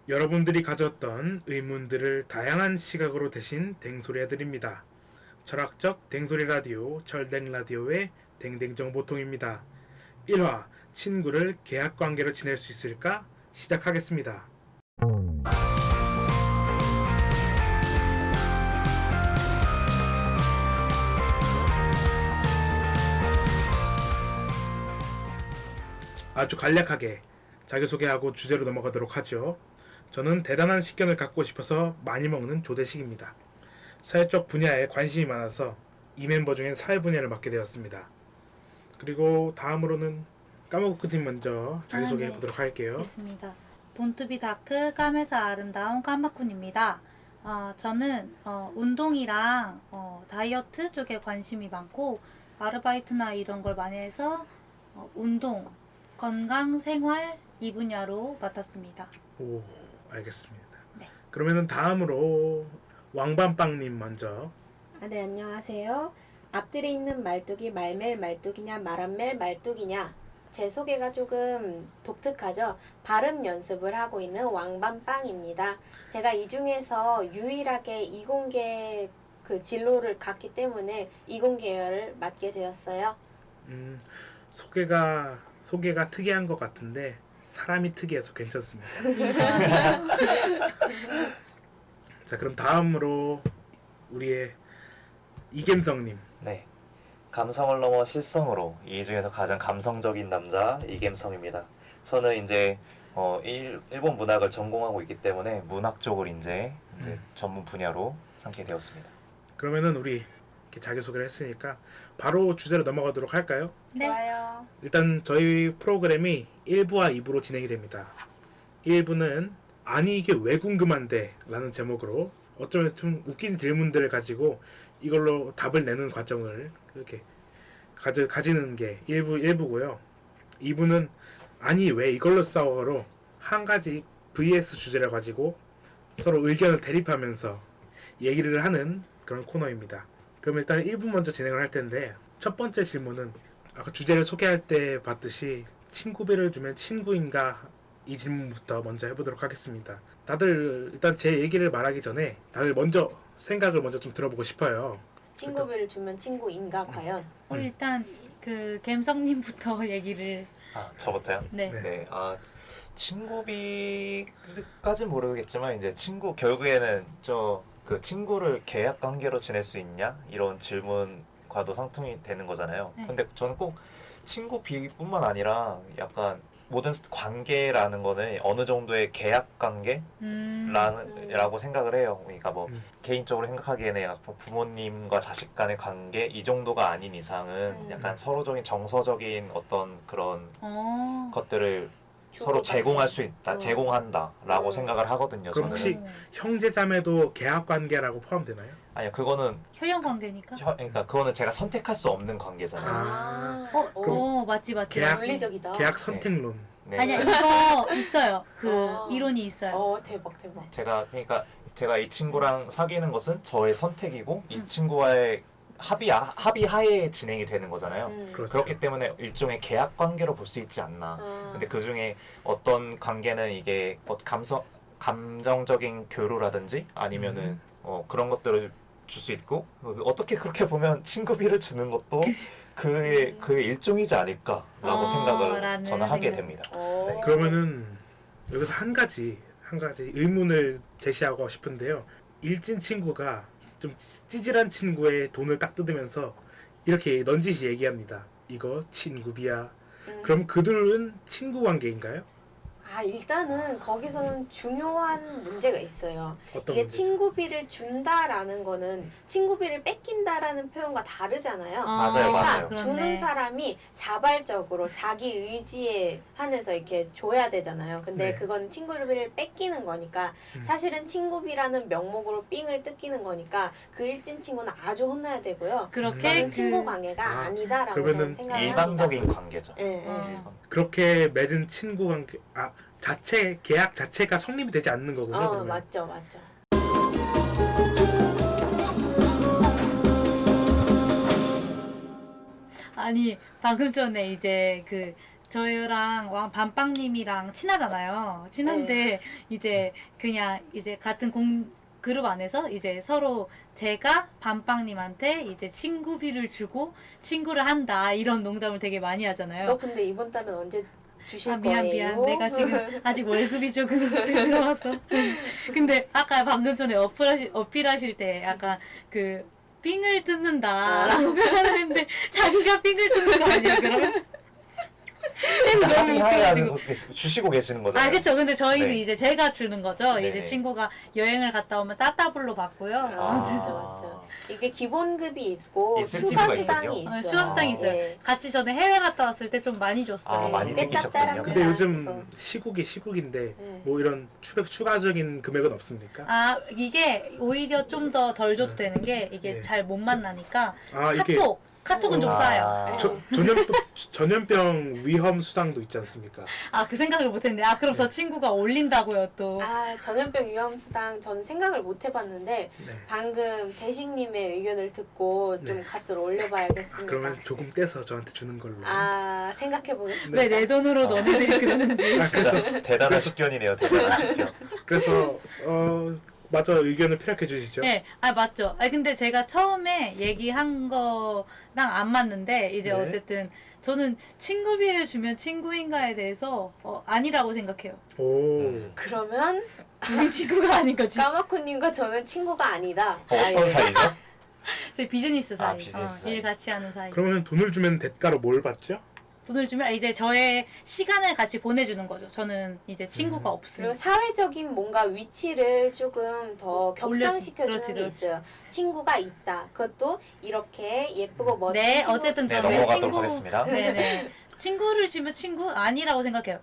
여러분들이 가졌던 의문들을 다양한 시각으로 대신 댕소리해드립니다. 철학적 댕소리 라디오 철댕 라디오의 댕댕정보통입니다. 1화 친구를 계약관계로 지낼 수 있을까? 시작하겠습니다. 아주 간략하게 자기소개하고 주제로 넘어가도록 하죠. 저는 대단한 식견을 갖고 싶어서 많이 먹는 조대식입니다. 사회적 분야에 관심이 많아서 이 멤버 중에 사회 분야를 맡게 되었습니다. 그리고 다음으로는 까마귀님 먼저 자기소개해 네. 보도록 할게요. 있습니다. 본투비 다크 까매서 아름다운 까마쿤입니다. 저는 운동이랑 다이어트 쪽에 관심이 많고 아르바이트나 이런 걸 많이 해서 운동, 건강, 생활 이 분야로 맡았습니다. 오, 알겠습니다. 네. 그러면은 다음으로 왕밤빵님 먼저. 네, 안녕하세요. 앞들에 있는 말뚝이 말멜 말뚝이냐 말안멜 말뚝이냐. 제 소개가 조금 독특하죠. 발음 연습을 하고 있는 왕밤빵입니다. 제가 이 중에서 유일하게 이공계 그 진로를 갔기 때문에 이공계열을 맡게 되었어요. 소개가 특이한 것 같은데 사람이 특이해서 괜찮습니다. 자, 그럼 다음으로 우리의 이겜성님. 네. 감성을 넘어 실성으로 이 중에서 가장 감성적인 남자 이겜성입니다. 저는 이제 일본 문학을 전공하고 있기 때문에 문학 쪽을 이제 전문 분야로 삼게 되었습니다. 그러면은 우리 이렇게 자기소개를 했으니까 바로 주제로 넘어가도록 할까요? 네. 좋아요. 일단 저희 프로그램이 1부와 2부로 진행이 됩니다. 1부는 아니 이게 왜 궁금한데 라는 제목으로 어쩌면 좀 웃긴 질문들을 가지고 이걸로 답을 내는 과정을 그렇게 가지는 게 1부고요. 2부는 아니 왜 이걸로 싸워로 한 가지 vs 주제를 가지고 서로 의견을 대립하면서 얘기를 하는 그런 코너입니다. 그럼 일단 1부 먼저 진행을 할 텐데 첫 번째 질문은 아까 주제를 소개할 때 봤듯이 친구비를 주면 친구인가 이 질문부터 먼저 해보도록 하겠습니다. 다들 일단 제 얘기를 말하기 전에 다들 먼저 생각을 먼저 좀 들어보고 싶어요. 친구비를 주면 친구인가 과연? 일단 그 갬성님부터 얘기를. 저부터요? 네. 네. 친구비까진 모르겠지만 이제 결국에는 그 친구를 계약 관계로 지낼 수 있냐 이런 질문과도 상통이 되는 거잖아요. 네. 근데 저는 꼭 친구비뿐만 아니라 약간 모든 관계라는 거는 어느 정도의 계약 관계라고 생각을 해요. 그러니까 뭐 개인적으로 생각하기에는 약간 부모님과 자식 간의 관계 이 정도가 아닌 이상은 약간 서로적인 정서적인 어떤 그런 것들을 서로 제공할 수 있다, 제공한다라고 생각을 하거든요. 그럼 저는. 혹시 형제자매도 계약 관계라고 포함되나요? 아니요, 그거는 혈연 관계니까. 그러니까 그거는 제가 선택할 수 없는 관계잖아요. 맞지. 논리적이다. 계약 선택론. 네. 아니야, 이거 있어요. 그 이론이 있어요. 대박. 그러니까 제가 이 친구랑 사귀는 것은 저의 선택이고 이 친구와의 합의하에 진행이 되는 거잖아요. 그렇죠. 그렇기 때문에 일종의 계약 관계로 볼 수 있지 않나. 근데 그 중에 어떤 관계는 이게 감정적인 교류라든지 아니면은 그런 것들을 줄 수 있고 어떻게 그렇게 보면 친구비를 주는 것도 그의 일종이지 않을까라고 생각을 저는 하게 됩니다. 네. 그러면은 여기서 한 가지 의문을 제시하고 싶은데요. 일진 친구가 좀 찌질한 친구의 돈을 딱 뜯으면서 이렇게 넌지시 얘기합니다. 이거 친구비야. 그럼 그들은 친구 관계인가요? 일단은 거기서는 중요한 문제가 있어요. 어떤 이게 문제죠? 친구비를 준다라는 거는 친구비를 뺏긴다라는 표현과 다르잖아요. 맞아요. 그러니까 주는 사람이 자발적으로 자기 의지에 한해서 이렇게 줘야 되잖아요. 근데 네. 그건 친구비를 뺏기는 거니까 사실은 친구비라는 명목으로 삥을 뜯기는 거니까 그 일진 친구는 아주 혼나야 되고요. 그렇게 친구 관계가 아니다라고 그러면은 저는 생각을 일방적인 합니다. 관계죠. 예. 그렇게 맺은 친구 관계 계약 자체가 성립이 되지 않는 거군요. 그러면. 맞죠. 아니 방금 전에 이제 그 저희랑 밤빵님이랑 친하잖아요. 친한데 이제 그냥 이제 같은 그룹 안에서 이제 서로 제가 밤빵님한테 이제 친구비를 주고 친구를 한다 이런 농담을 되게 많이 하잖아요. 너 근데 이번 달은 언제 주실 미안 거예요? 내가 지금 아직 월급이 조금 들어와서 근데 아까 방금 전에 어필하실 때 약간 그 삥을 뜯는다라고 표현했는데 자기가 삥을 뜯는 거 아니야 그러면? 너무 웃겨가지고. 주시고 계시는 거잖아요. 아 그쵸. 근데 저희는 네. 이제 제가 주는 거죠. 네네. 이제 친구가 여행을 갔다 오면 따따블로 받고요. 맞죠. 이게 기본급이 있고 있을 추가 수가 수당이 있군요. 있어요. 수강 수당이 있어요. 예. 같이 전에 해외 갔다 왔을 때 좀 많이 줬어요. 많이 꽤 땡기셨군요. 짭짤합니다. 근데 요즘 어. 시국인데 네. 뭐 이런 추가적인 금액은 없습니까? 아 이게 오히려 좀 더 덜 줘도 되는 게 이게 네. 잘 못 만나니까 아 이게 카톡은 좀 싸요. 전염병 위험 수당도 있지 않습니까? 아 그 생각을 못했는데 아 그럼 저 친구가 올린다고요 또. 전염병 위험수당 전 생각을 못 해봤는데 네. 방금 대식님의 의견을 듣고 좀 네. 값을 올려봐야겠습니다. 그러면 조금 떼서 저한테 주는 걸로. 생각해보겠습니다. 왜 내 돈으로 너네들이 그러는지. 진짜 대단한 식견이네요. 대단한 식견. 그래서 맞아 의견을 피력해 주시죠. 네, 맞죠. 근데 제가 처음에 얘기한 거랑 안 맞는데 이제 네. 어쨌든 저는 친구비를 주면 친구인가에 대해서 아니라고 생각해요. 오. 그러면 우리 친구가 아닌 거지. 까마쿠님과 저는 친구가 아니다. 어떤 사이죠? 저희 비즈니스 사이. 비즈니스 사이. 일 같이 하는 사이. 그러면 돈을 주면 대가로 뭘 받죠? 돈을 주면 이제 저의 시간을 같이 보내주는 거죠. 저는 이제 친구가 그리고 없으니까. 사회적인 뭔가 위치를 조금 더 격상시켜주는 그렇지, 게 그렇지. 있어요. 친구가 있다. 그것도 이렇게 예쁘고 멋진 네, 친구. 어쨌든 네, 저는 넘어가도록 친구. 하겠습니다. 네네. 친구를 주면 친구 아니라고 생각해요.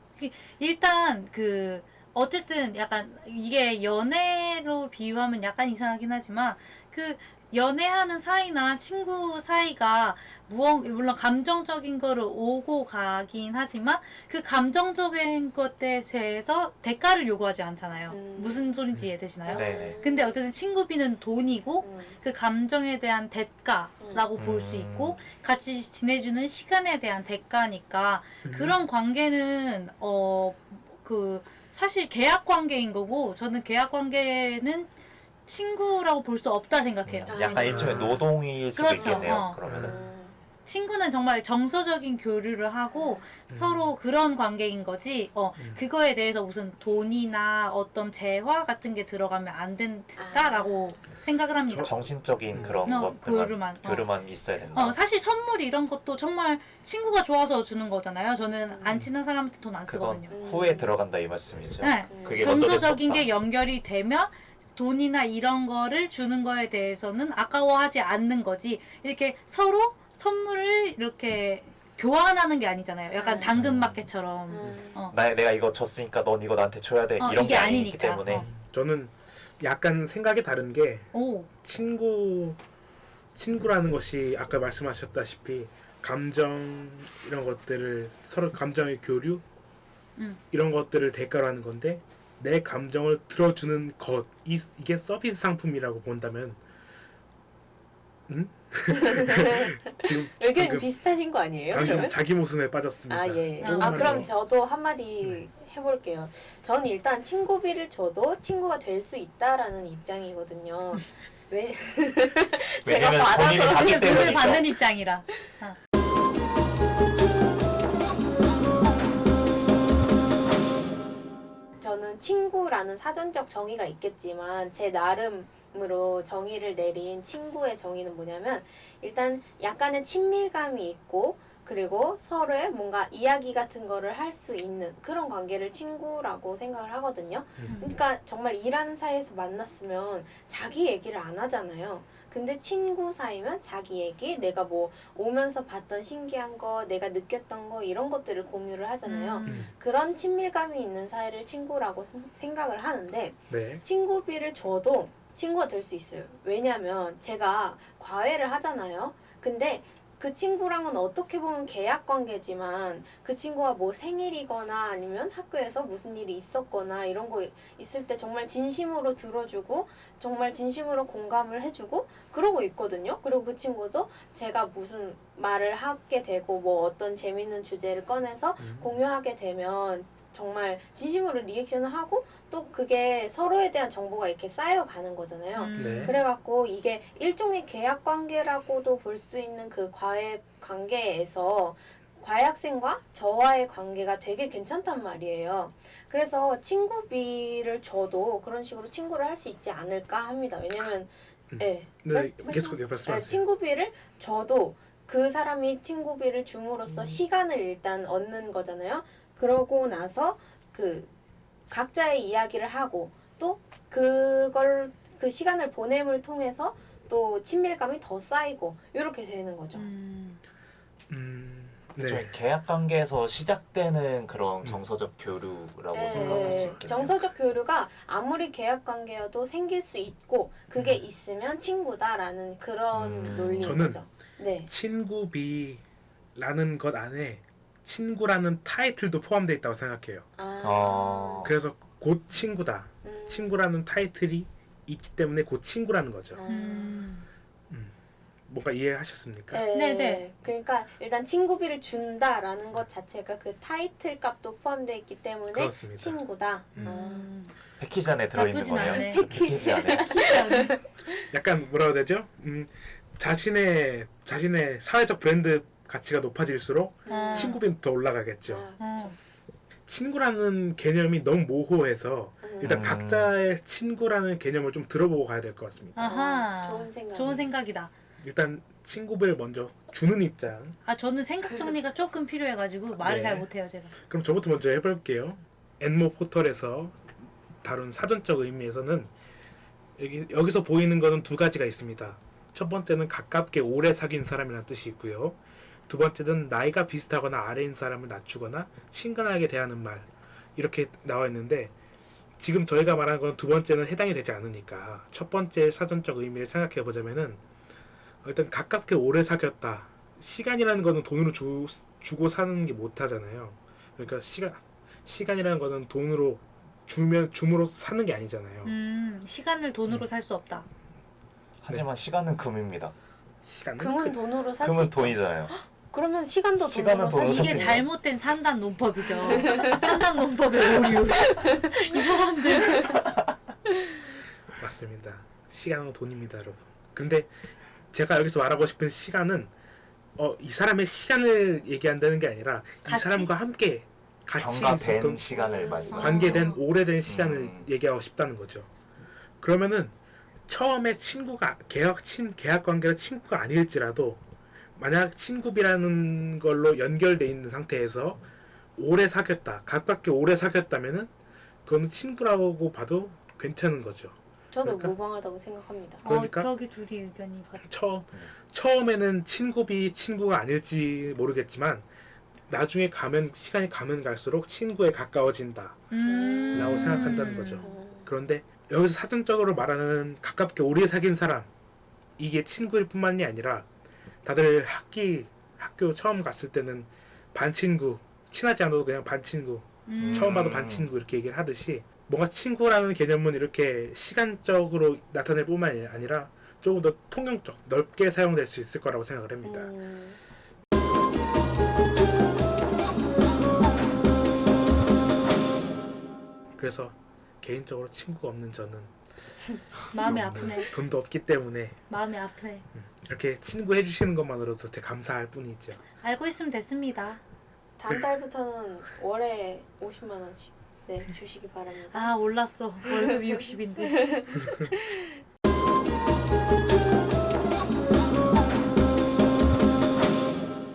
일단 어쨌든 약간 이게 연애로 비유하면 약간 이상하긴 하지만 연애하는 사이나 친구 사이가 물론 감정적인 거를 오고 가긴 하지만 그 감정적인 것에 대해서 대가를 요구하지 않잖아요. 무슨 소린지 이해되시나요? 네. 근데 어쨌든 친구비는 돈이고 음. 그 감정에 대한 대가라고 볼 수 있고 같이 지내주는 시간에 대한 대가니까 그런 관계는 사실 계약 관계인 거고 저는 계약 관계는 친구라고 볼 수 없다 생각해요. 약간 일종의 노동일 수도 그렇죠. 있겠네요. 그러면은. 친구는 정말 정서적인 교류를 하고 서로 그런 관계인 거지 그거에 대해서 무슨 돈이나 어떤 재화 같은 게 들어가면 안 된다라고 생각을 합니다. 정신적인 그런 교류만 있어야 된다. 사실 선물 이런 것도 정말 친구가 좋아서 주는 거잖아요. 저는 안 친한 사람한테 돈 안 그건 쓰거든요. 후에 들어간다 이 말씀이죠. 네. 그게 먼저 될수 정서적인 없다. 게 연결이 되면 돈이나 이런 거를 주는 거에 대해서는 아까워하지 않는 거지. 이렇게 서로 선물을 이렇게 교환하는 게 아니잖아요. 약간 당근마켓처럼. 내가 이거 줬으니까 넌 이거 나한테 줘야 돼. 이런 이게 게 아니기 아니니까. 때문에. 저는 약간 생각이 다른 게 친구라는 것이 아까 말씀하셨다시피 감정 이런 것들을 서로 감정의 교류 이런 것들을 대가로 하는 건데 내 감정을 들어주는 것 이게 서비스 상품이라고 본다면 지금 의견이 비슷하신 거 아니에요? 방금 자기 모순에 빠졌습니다. 예. 조금만 그럼 더. 저도 한마디 해볼게요. 저는 일단 친구비를 줘도 친구가 될 수 있다라는 입장이거든요. 제가 왜냐면 본인이 받아서 받기 돈을 때문이죠. 받는 입장이라. 저는 친구라는 사전적 정의가 있겠지만 제 나름으로 정의를 내린 친구의 정의는 뭐냐면 일단 약간의 친밀감이 있고 그리고 서로의 뭔가 이야기 같은 거를 할 수 있는 그런 관계를 친구라고 생각을 하거든요. 그러니까 정말 일하는 사이에서 만났으면 자기 얘기를 안 하잖아요. 근데 친구 사이면 자기 얘기, 내가 뭐 오면서 봤던 신기한 거, 내가 느꼈던 거 이런 것들을 공유를 하잖아요. 그런 친밀감이 있는 사이를 친구라고 생각을 하는데 네. 친구비를 줘도 친구가 될 수 있어요. 왜냐면 제가 과외를 하잖아요. 근데 그 친구랑은 어떻게 보면 계약 관계지만 그 친구가 뭐 생일이거나 아니면 학교에서 무슨 일이 있었거나 이런 거 있을 때 정말 진심으로 들어주고 정말 진심으로 공감을 해주고 그러고 있거든요. 그리고 그 친구도 제가 무슨 말을 하게 되고 뭐 어떤 재밌는 주제를 꺼내서 공유하게 되면 정말 진심으로 리액션을 하고 또 그게 서로에 대한 정보가 이렇게 쌓여가는 거잖아요. 네. 그래갖고 이게 일종의 계약 관계라고도 볼 수 있는 그 과외 관계에서 과외 학생과 저와의 관계가 되게 괜찮단 말이에요. 그래서 친구비를 줘도 그런 식으로 친구를 할 수 있지 않을까 합니다. 왜냐면 네, 계속 말씀하세요. 친구비를 줘도 그 사람이 친구비를 줌으로써 시간을 일단 얻는 거잖아요. 그러고 나서 그 각자의 이야기를 하고 또 그걸 그 시간을 보냄을 통해서 또 친밀감이 더 쌓이고 이렇게 되는 거죠. 일종의 네. 계약 관계에서 시작되는 그런 정서적 교류라고 생각할 수 있겠네요. 정서적 교류가 아무리 계약 관계여도 생길 수 있고 그게 있으면 친구다라는 그런 논리인 저는 거죠. 네. 친구비라는 것 안에 친구라는 타이틀도 포함되어 있다고 생각해요. 그래서 곧 친구다. 친구라는 타이틀이 있기 때문에 곧 친구라는 거죠. 뭔가 이해하셨습니까? 네네. 그러니까 일단 친구비를 준다라는 것 자체가 그 타이틀 값도 포함되어 있기 때문에 그렇습니다. 친구다. 패키지 안에 들어있는 나쁘진 거네요. 않네. 패키지 안에. 약간 뭐라고 해야 되죠? 자신의 사회적 브랜드 가치가 높아질수록 친구비는 더 올라가겠죠. 그렇죠. 친구라는 개념이 너무 모호해서 일단 음. 각자의 친구라는 개념을 좀 들어보고 가야 될 것 같습니다. 아하. 좋은 생각. 좋은 생각이다. 일단 친구비를 먼저 주는 입장. 저는 생각 정리가 조금 필요해가지고 말을 네. 잘 못해요, 제가. 그럼 저부터 먼저 해볼게요. 엔모 포털에서 다룬 사전적 의미에서는 여기서 보이는 거는 두 가지가 있습니다. 첫 번째는 가깝게 오래 사귄 사람이라는 뜻이 있고요. 두 번째는 나이가 비슷하거나 아래인 사람을 낮추거나 친근하게 대하는 말, 이렇게 나와 있는데 지금 저희가 말하는 건 두 번째는 해당이 되지 않으니까 첫 번째 사전적 의미를 생각해 보자면은 일단 가깝게 오래 사귀었다. 시간이라는 거는 돈으로 주고 사는 게 못하잖아요. 그러니까 시간이라는 거는 돈으로 줌으로 사는 게 아니잖아요. 시간을 돈으로 살 수 없다. 하지만 시간은 금입니다. 시간은 금은 돈으로 살 수 금은 있죠. 돈이잖아요. 그러면 시간도 시간은 돈으로 살 수 돈으로 이게 있죠. 잘못된 산단 논법이죠. 산단 논법의 오류. 이 사람들. 맞습니다. 시간은 돈입니다, 여러분. 근데 제가 여기서 말하고 싶은 시간은 이 사람의 시간을 얘기한다는 게 아니라 이 같이? 사람과 함께 같이 경과된 있었던 시간을 말씀하시는 관계된 오래된 시간을 음. 얘기하고 싶다는 거죠. 그러면은 처음에 친구가 계약 관계가 친구가 아닐지라도 만약 친구비라는 걸로 연결돼 있는 상태에서 오래 사귀었다, 가깝게 오래 사귀었다면은 그거는 친구라고 봐도 괜찮은 거죠. 저도 그러니까? 무방하다고 생각합니다. 그러니까? 저기 둘이 의견이 처음에는 친구가 아닐지 모르겠지만 나중에 시간이 가면 갈수록 친구에 가까워진다 라고 생각한다는 거죠. 그런데 여기서 사전적으로 말하는 가깝게 오래 사귄 사람, 이게 친구일 뿐만이 아니라 다들 학교 처음 갔을 때는 반친구, 친하지 않아도 그냥 반친구, 처음 봐도 반친구 이렇게 얘기를 하듯이 뭔가 친구라는 개념은 이렇게 시간적으로 나타낼 뿐만이 아니라 조금 더 통용적, 넓게 사용될 수 있을 거라고 생각을 합니다. 그래서 개인적으로 친구가 없는 저는 마음이 아프네. 돈도 없기 때문에 마음이 아프네. 이렇게 친구 해주시는 것만으로도 되게 감사할 뿐이죠. 알고 있으면 됐습니다. 다음 달부터는 월에 50만 원씩 주시기 바랍니다. 아, 올랐어. 월급이 60인데.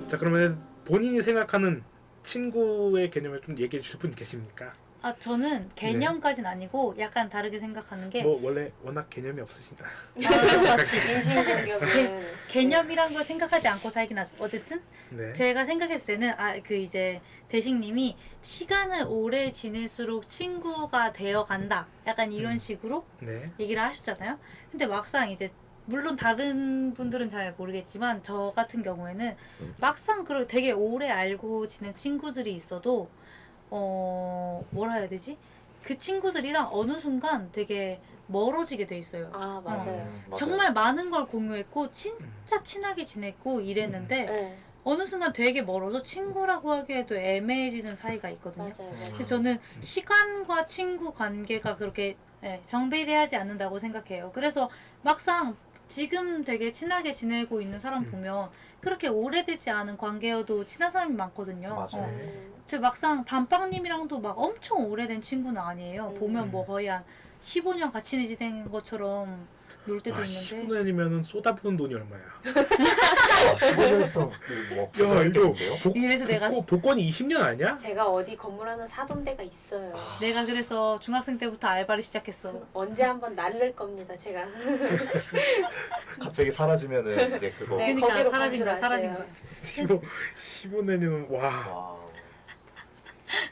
자, 그러면 본인이 생각하는 친구의 개념을 좀 얘기해 주실 분 계십니까? 저는 개념까지는 아니고 약간 다르게 생각하는 게 뭐 원래 워낙 개념이 없으시다. 맞지. 인신공격은 개념이란 걸 생각하지 않고 살긴 하죠. 어쨌든 네. 제가 생각했을 때는 이제 대식님이 시간을 오래 지낼수록 친구가 되어 간다. 약간 이런 식으로 네. 얘기를 하셨잖아요. 근데 막상 이제 물론 다른 분들은 잘 모르겠지만 저 같은 경우에는 막상 그걸 되게 오래 알고 지낸 친구들이 있어도 뭐라 해야 되지? 그 친구들이랑 어느 순간 되게 멀어지게 돼 있어요. 아 맞아요. 맞아요. 정말 많은 걸 공유했고 진짜 친하게 지냈고 이랬는데 네, 어느 순간 되게 멀어서 친구라고 하기에도 애매해지는 사이가 있거든요. 맞아요, 맞아요. 그래서 저는 시간과 친구 관계가 그렇게 정비례하지 않는다고 생각해요. 그래서 막상 지금 되게 친하게 지내고 있는 사람 보면 그렇게 오래되지 않은 관계여도 친한 사람이 많거든요. 맞아요. 저 막상 단빵님이랑도 막 엄청 오래된 친구는 아니에요. 보면 뭐 거의 한 15년 같이 지낸 것처럼 놀 때도 있는데 15년이면은 쏟아부은 돈이 얼마야? 15년에서 뭐 야, 부자였겠는데요? 그래서 내가 복권이 20년 아니야? 제가 어디 건물 하나 사돈 데가 있어요. 내가 그래서 중학생 때부터 알바를 시작했어. 언제 한번 날릴 겁니다, 제가. 갑자기 사라지면은 이제 그거 네, 그러니까 거기로 사라진 거야, 간주하세요. 사라진 거야. 15년이면 와. 와.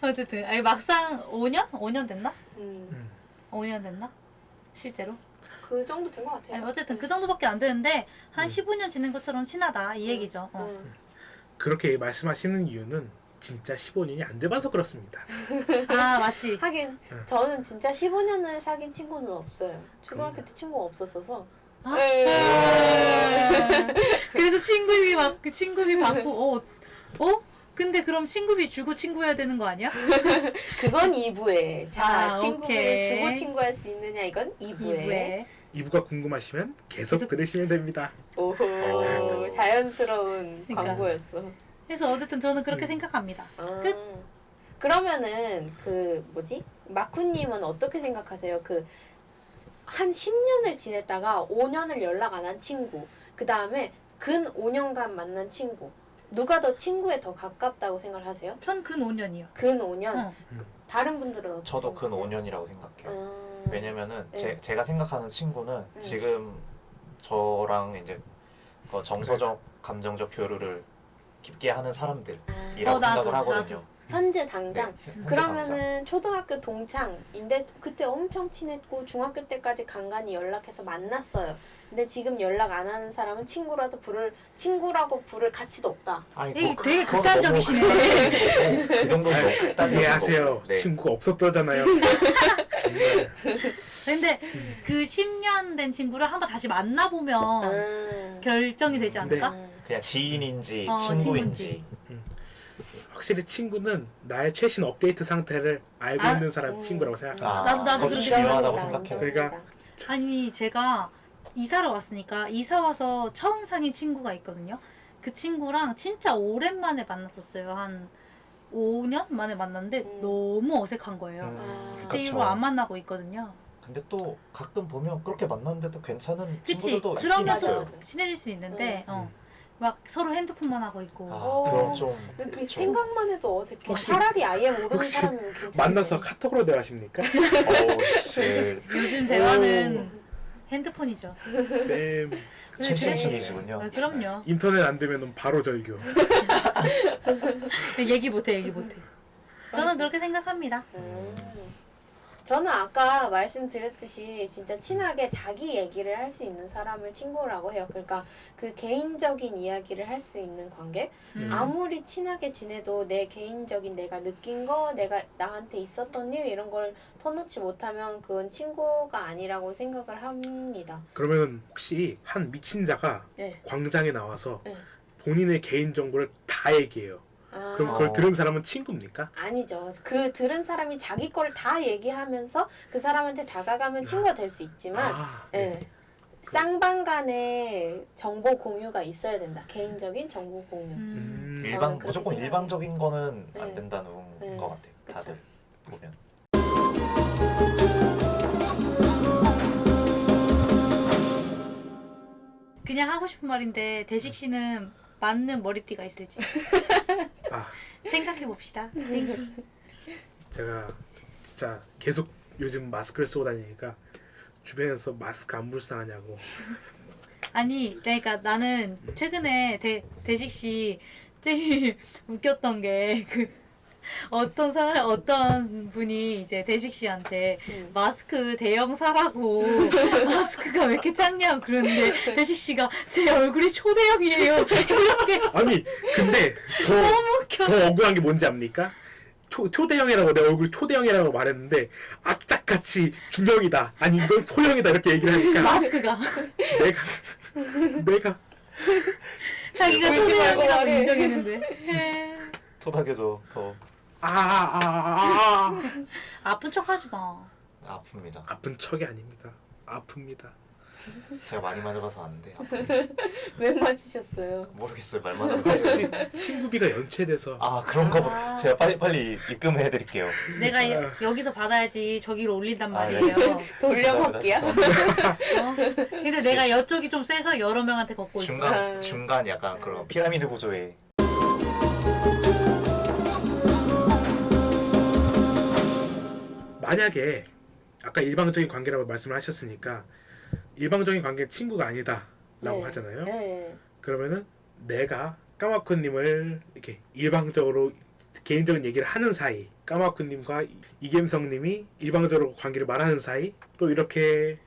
어쨌든 아니 막상 5년? 5년 됐나? 음, 5년 됐나? 실제로? 그 정도 된 것 같아요. 아니, 어쨌든 그 정도밖에 안 되는데 한 음. 15년 지낸 것처럼 친하다 이 얘기죠. 그렇게 말씀하시는 이유는 진짜 15년이 안 돼봐서 그렇습니다. 아 맞지. 하긴 응. 저는 진짜 15년을 사귄 친구는 없어요. 초등학교 때 친구가 없었어서. 아? 네. 그래서 친구비 막 그 친구비 받고 근데 그럼 친구비 주고 친구해야 되는 거 아니야? 그건 2부에. 자, 아, 친구를 오케이. 주고 친구할 수 있느냐 이건 2부에. 2부가 궁금하시면 계속 계속- 들으시면 됩니다. 오호, 오. 자연스러운 그러니까. 광고였어. 그래서 어쨌든 저는 그렇게 음. 생각합니다. 아, 끝. 그러면은 그 뭐지? 마쿠님은 어떻게 생각하세요? 그 한 10년을 지냈다가 5년을 연락 안 한 친구, 그 다음에 근 5년간 만난 친구, 누가 더 친구에 더 가깝다고 생각하세요? 전 근 5년이요. 근 5년? 어. 다른 분들은 어떻게 저도 근 생각하세요? 5년이라고 생각해요. 음, 왜냐면은 네. 제가 생각하는 친구는 지금 저랑 이제 그 정서적, 감정적 교류를 깊게 하는 사람들이라고 아, 나도, 생각을 하거든요. 현재 당장 네, 현재 그러면은 초등학교 동창인데 그때 엄청 친했고 중학교 때까지 간간히 연락해서 만났어요. 근데 지금 연락 안 하는 사람은 친구라고 부를 가치도 없다. 아니, 되게 그건 극단적이시네. 너무 극단적인 거고, 그 정도는 너무 극단적인 이해하세요. 거고. 네. 친구가 없었다잖아요. 정말. 근데 그 10년 된 친구를 한번 다시 만나보면 아, 결정이 되지 않을까? 아, 그냥 지인인지 어, 친구인지. 확실히 친구는 나의 최신 업데이트 상태를 알고 아, 있는 사람 친구라고 생각합니다. 나도 그것도 그렇게 중요하다고 인정합니다. 생각해요. 그러니까 아니 제가 이사를 왔으니까 이사 와서 처음 사귄 친구가 있거든요. 그 친구랑 진짜 오랜만에 만났었어요. 한 5년 만에 만났는데 너무 어색한 거예요. 아, 그때 그쵸. 이후로 안 만나고 있거든요. 근데 또 가끔 보면 그렇게 만났는데도 괜찮은 그치? 친구들도 있긴 그러면서 있어요. 맞아. 친해질 수 있는데 음. 막 서로 핸드폰만 하고 있고 아, 그럼 좀 그 그쵸. 생각만 해도 어색해. 혹시- 차라리 아예 모르는 혹시 사람이면 괜찮은데. 만나서 카톡으로 대화하십니까? 어우, 제일 요즘 대화는 핸드폰이죠. 네. 최신식이시군요. 아, 그럼요. 인터넷 안 되면 바로 절교. 얘기 못해. 저는 맞아. 그렇게 생각합니다. 저는 아까 말씀드렸듯이 진짜 친하게 자기 얘기를 할 수 있는 사람을 친구라고 해요. 그러니까 그 개인적인 이야기를 할 수 있는 관계. 아무리 친하게 지내도 내 개인적인 내가 느낀 거, 내가 나한테 있었던 일 이런 걸 터놓지 못하면 그건 친구가 아니라고 생각을 합니다. 그러면 혹시 한 미친 자가 네. 광장에 나와서 네. 본인의 개인 정보를 다 얘기해요. 아, 그럼 그걸 들은 사람은 친구입니까? 아니죠. 그 들은 사람이 자기 거를 다 얘기하면서 그 사람한테 다가가면 친구가 될 수 있지만 아, 예. 쌍방 간의 정보 공유가 있어야 된다. 개인적인 정보 공유. 음. 저는 일방 그렇게 무조건 생각해요. 일방적인 거는 네. 안 된다는 네. 것 같아요. 그쵸. 다들 보면. 그냥 하고 싶은 말인데 대식 씨는 맞는 머리띠가 있을지 아, 생각해 봅시다. 제가 진짜 계속 요즘 마스크를 쓰고 다니니까 주변에서 마스크 안 불쌍하냐고. 아니, 그러니까 나는 최근에 대식 씨 제일 웃겼던 게 어떤 분이 이제 대식 씨한테 음. 마스크 대형 사라고 마스크가 왜 이렇게 작냐고 그러는데 대식 씨가 제 얼굴이 초대형이에요. 이렇게 아니 근데 너무 웃겨. 더 억울한 게 뭔지 압니까? 초대형이라고 내 얼굴 초대형이라고 말했는데 악착같이 중형이다. 아니 이건 소형이다 이렇게 얘기를 하니까 마스크가 내가 자기가 울지 말고 초대형이라고 말해. 인정했는데 토닥여줘 더 아픈 척하지 마. 아픕니다. 아픈 척이 아닙니다. 아픕니다. 제가 많이 맞아봐서 아는데 왜 맞으셨어요? 모르겠어요. 말만 하면 친구비가 연체돼서 아 그런가 아. 보. 제가 빨리 입금해 드릴게요. 내가 여기서 받아야지 저기로 올린단 아, 네. 말이에요. 돌려먹기야? 어? 근데 내가 이쪽이 좀 세서 여러 명한테 걷고 있어. 중간 약간 그런 피라미드 구조의 만약에 아까 일방적인 관계라고 말씀을 하셨으니까 일방적인 관계는 친구가 아니다라고 네. 하잖아요. 네. 그러면은 내가 까마쿠님을 이렇게 일방적으로 개인적인 얘기를 하는 사이, 까마쿠님과 이겸성님이 일방적으로 관계를 말하는 사이, 또 이렇게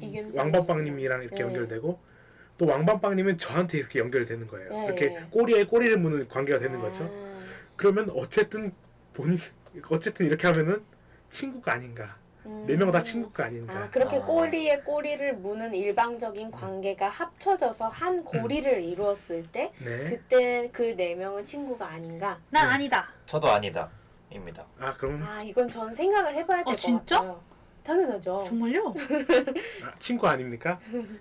이겸성님. 왕밤빵님이랑 이렇게 네. 연결되고, 또 왕밤빵님은 저한테 이렇게 연결되는 거예요. 네. 이렇게 꼬리에 꼬리를 무는 관계가 되는 거죠. 아. 그러면 어쨌든 이렇게 하면은 친구가 아닌가. 네 명 다 친구가 아닌가. 아, 그렇게 아. 꼬리에 꼬리를 무는 일방적인 관계가 합쳐져서 한 고리를 이루었을 때 네. 그때 그 네 명은 친구가 아닌가? 난 네. 아니다. 저도 아니다 입니다. 아 그럼 아, 이건 전 생각을 해봐야 될 것 진짜? 같아요. 당연하죠. 정말요? 친구 아닙니까?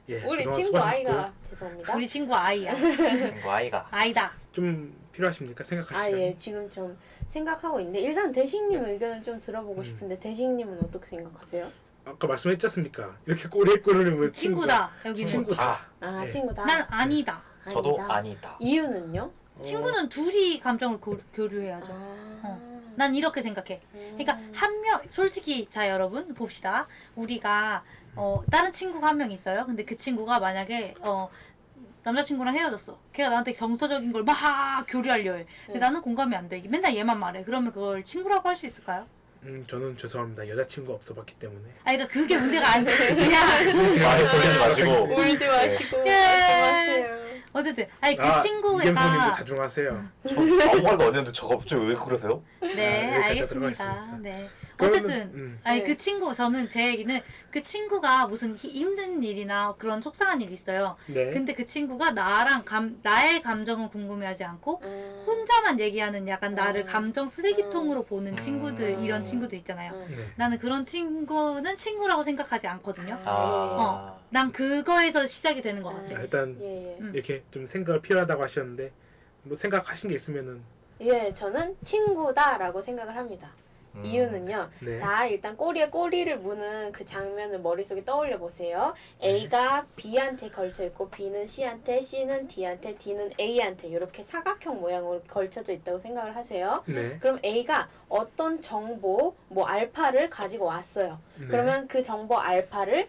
예, 우리 그동안 친구 수고하셨고요. 아이가 죄송합니다. 우리 친구 아이야. 친구 아이가 아이다. 좀 필요하십니까? 생각하시죠. 아, 예, 지금 좀 생각하고 있는데 일단 대식님 네. 의견을 좀 들어보고 음. 싶은데 대식님은 어떻게 생각하세요? 아까 말씀했지 않습니까? 이렇게 꼬리에 꼬리를 무는 친구다. 여기는. 친구다. 아, 네. 친구다. 난 아니다. 저도 아니다. 아니다. 이유는요? 친구는 둘이 감정을 교류해야죠. 아. 난 이렇게 생각해. 그러니까 한 명, 솔직히 자 여러분 봅시다. 우리가 다른 친구가 한 명 있어요. 근데 그 친구가 만약에 남자친구랑 헤어졌어. 걔가 나한테 정서적인 걸 막 교류하려 해. 근데 네. 나는 공감이 안 돼. 맨날 얘만 말해. 그러면 그걸 친구라고 할 수 있을까요? 저는 죄송합니다. 여자친구 없어봤기 때문에. 아니 그러니까 그게 문제가 아니야. 많이 돌리지 마시고 울지 마시고 예. 말씀하세요. 어쨌든 아니 그 이겸선님도 친구가 자중하세요. 저 아무 말도 안 했는데 저거 갑자기 왜 그러세요? 네 여기까지 알겠습니다. 들어가겠습니다. 네. 그러면은, 어쨌든 아니 네. 그 친구 저는 제 얘기는 그 친구가 무슨 힘든 일이나 그런 속상한 일이 있어요. 네. 근데 그 친구가 나의 감정은 궁금해하지 않고 혼 혼자만 얘기하는 약간 나를 아. 감정 쓰레기통으로 보는 친구들 음. 이런 친구들 있잖아요. 네. 나는 그런 친구는 친구라고 생각하지 않거든요. 아, 난 그거에서 시작이 되는 것 같아. 자, 일단 예, 예. 음. 이렇게 좀 생각을 필요하다고 하셨는데 뭐 생각하신 게 있으면은 예, 저는 친구다라고 생각을 합니다. 이유는요. 네. 자, 일단 꼬리에 꼬리를 무는 그 장면을 머릿속에 떠올려 보세요. A가 B한테 걸쳐 있고 B는 C한테, C는 D한테, D는 A한테 이렇게 사각형 모양으로 걸쳐져 있다고 생각을 하세요. 네. 그럼 A가 어떤 정보, 뭐 알파를 가지고 왔어요. 네. 그러면 그 정보 알파를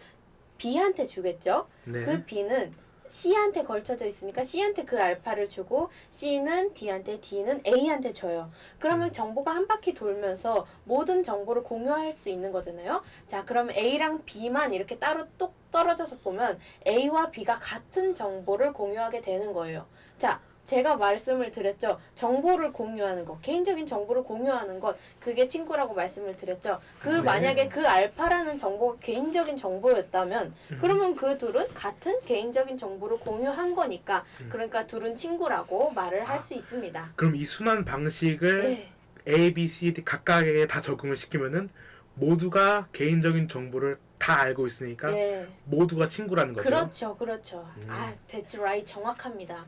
B한테 주겠죠. 네. 그 B는 C한테 걸쳐져 있으니까 C한테 그 알파를 주고 C는 D한테, D는 A한테 줘요. 그러면 정보가 한 바퀴 돌면서 모든 정보를 공유할 수 있는 거잖아요. 자, 그러면 A랑 B만 이렇게 따로 똑 떨어져서 보면 A와 B가 같은 정보를 공유하게 되는 거예요. 자, 제가 말씀을 드렸죠. 정보를 공유하는 것, 개인적인 정보를 공유하는 것, 그게 친구라고 말씀을 드렸죠. 그 네. 만약에 그 알파라는 정보가 개인적인 정보였다면 그러면 그 둘은 같은 개인적인 정보를 공유한 거니까 그러니까 둘은 친구라고 말을 할 수 있습니다. 그럼 이 순환 방식을 네. A, B, C, D 각각에 다 적응을 시키면은 모두가 개인적인 정보를 다 알고 있으니까 네. 모두가 친구라는 거죠. 그렇죠, 그렇죠. 음. 아, that's right, 정확합니다.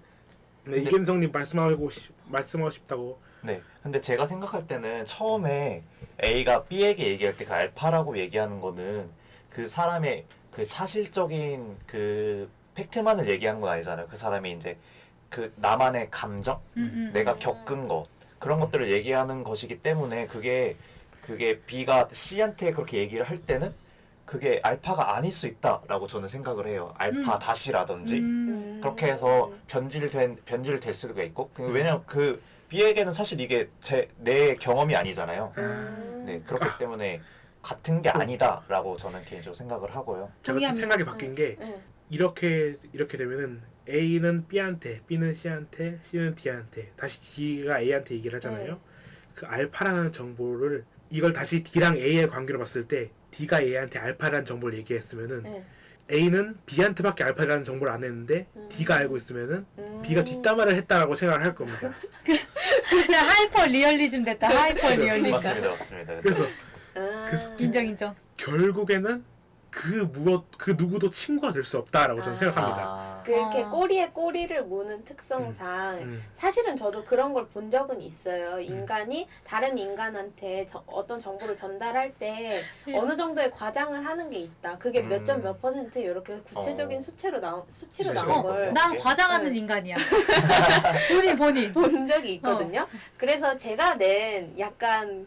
네, 이겸성님 말씀하고 싶다고. 네. 근데 제가 생각할 때는 처음에 A가 B에게 얘기할 때 그 알파라고 얘기하는 거는 그 사람의 그 사실적인 그 팩트만을 얘기하는 건 아니잖아요. 그 사람이 이제 그 나만의 감정, 내가 겪은 것 그런 것들을 얘기하는 것이기 때문에 그게 B가 C한테 그렇게 얘기를 할 때는 그게 알파가 아닐 수 있다라고 저는 생각을 해요. 알파 다시라든지 그렇게 해서 변질될 수가 있고 왜냐면 그 B에게는 사실 이게 내 경험이 아니잖아요. 네, 그렇기 아. 때문에 같은 게 아니다라고 저는 개인적으로 생각을 하고요. 제가 좀 동의합니다. 생각이 바뀐 게 이렇게 되면은 A는 B한테, B는 C한테, C는 D한테, 다시 D가 A한테 얘기를 하잖아요. 그 알파라는 정보를 이걸 다시 D랑 A의 관계로 봤을 때 D가 A한테 알파라는 정보를 얘기했으면은 A는 B한테밖에 알파라는 정보를 안 했는데 D가 알고 있으면은 B가 뒷담화를 했다라고 생각을 할 겁니다. 그냥 하이퍼 리얼리즘 됐다. 하이퍼 리얼리즘. 맞습니다, 맞습니다. 그래서 인정. 결국에는 그 누구도 친구가 될 수 없다라고 저는 생각합니다. 그렇게 꼬리에 꼬리를 무는 특성상 사실은 저도 그런 걸 본 적은 있어요. 인간이 다른 인간한테 어떤 정보를 전달할 때 어느 정도의 과장을 하는 게 있다. 그게 몇 점 몇 퍼센트 이렇게 구체적인 수치로 나온 걸 난 과장하는 인간이야. 본인. 본 적이 있거든요. 그래서 제가 낸 약간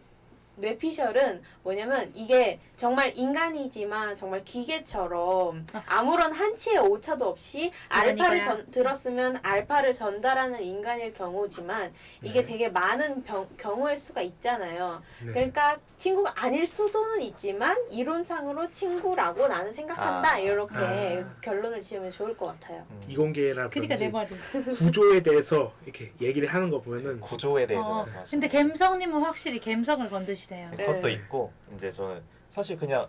뇌피셜은 뭐냐면 이게 정말 인간이지만 정말 기계처럼 아무런 한치의 오차도 없이 알파를 들었으면 알파를 전달하는 인간일 경우지만 이게 되게 많은 경우일 수가 있잖아요. 네. 그러니까 친구가 아닐 수도는 있지만 이론상으로 친구라고 나는 생각한다. 이렇게 결론을 지으면 좋을 것 같아요. 이공계라 그러니까 내 말이. 구조에 대해서 이렇게 얘기를 하는 거 보면은 구조에 대해서 말씀하시는 근데 갬성님은 확실히 갬성을 건드시네요. 그것도 있고 이제 저는 사실 그냥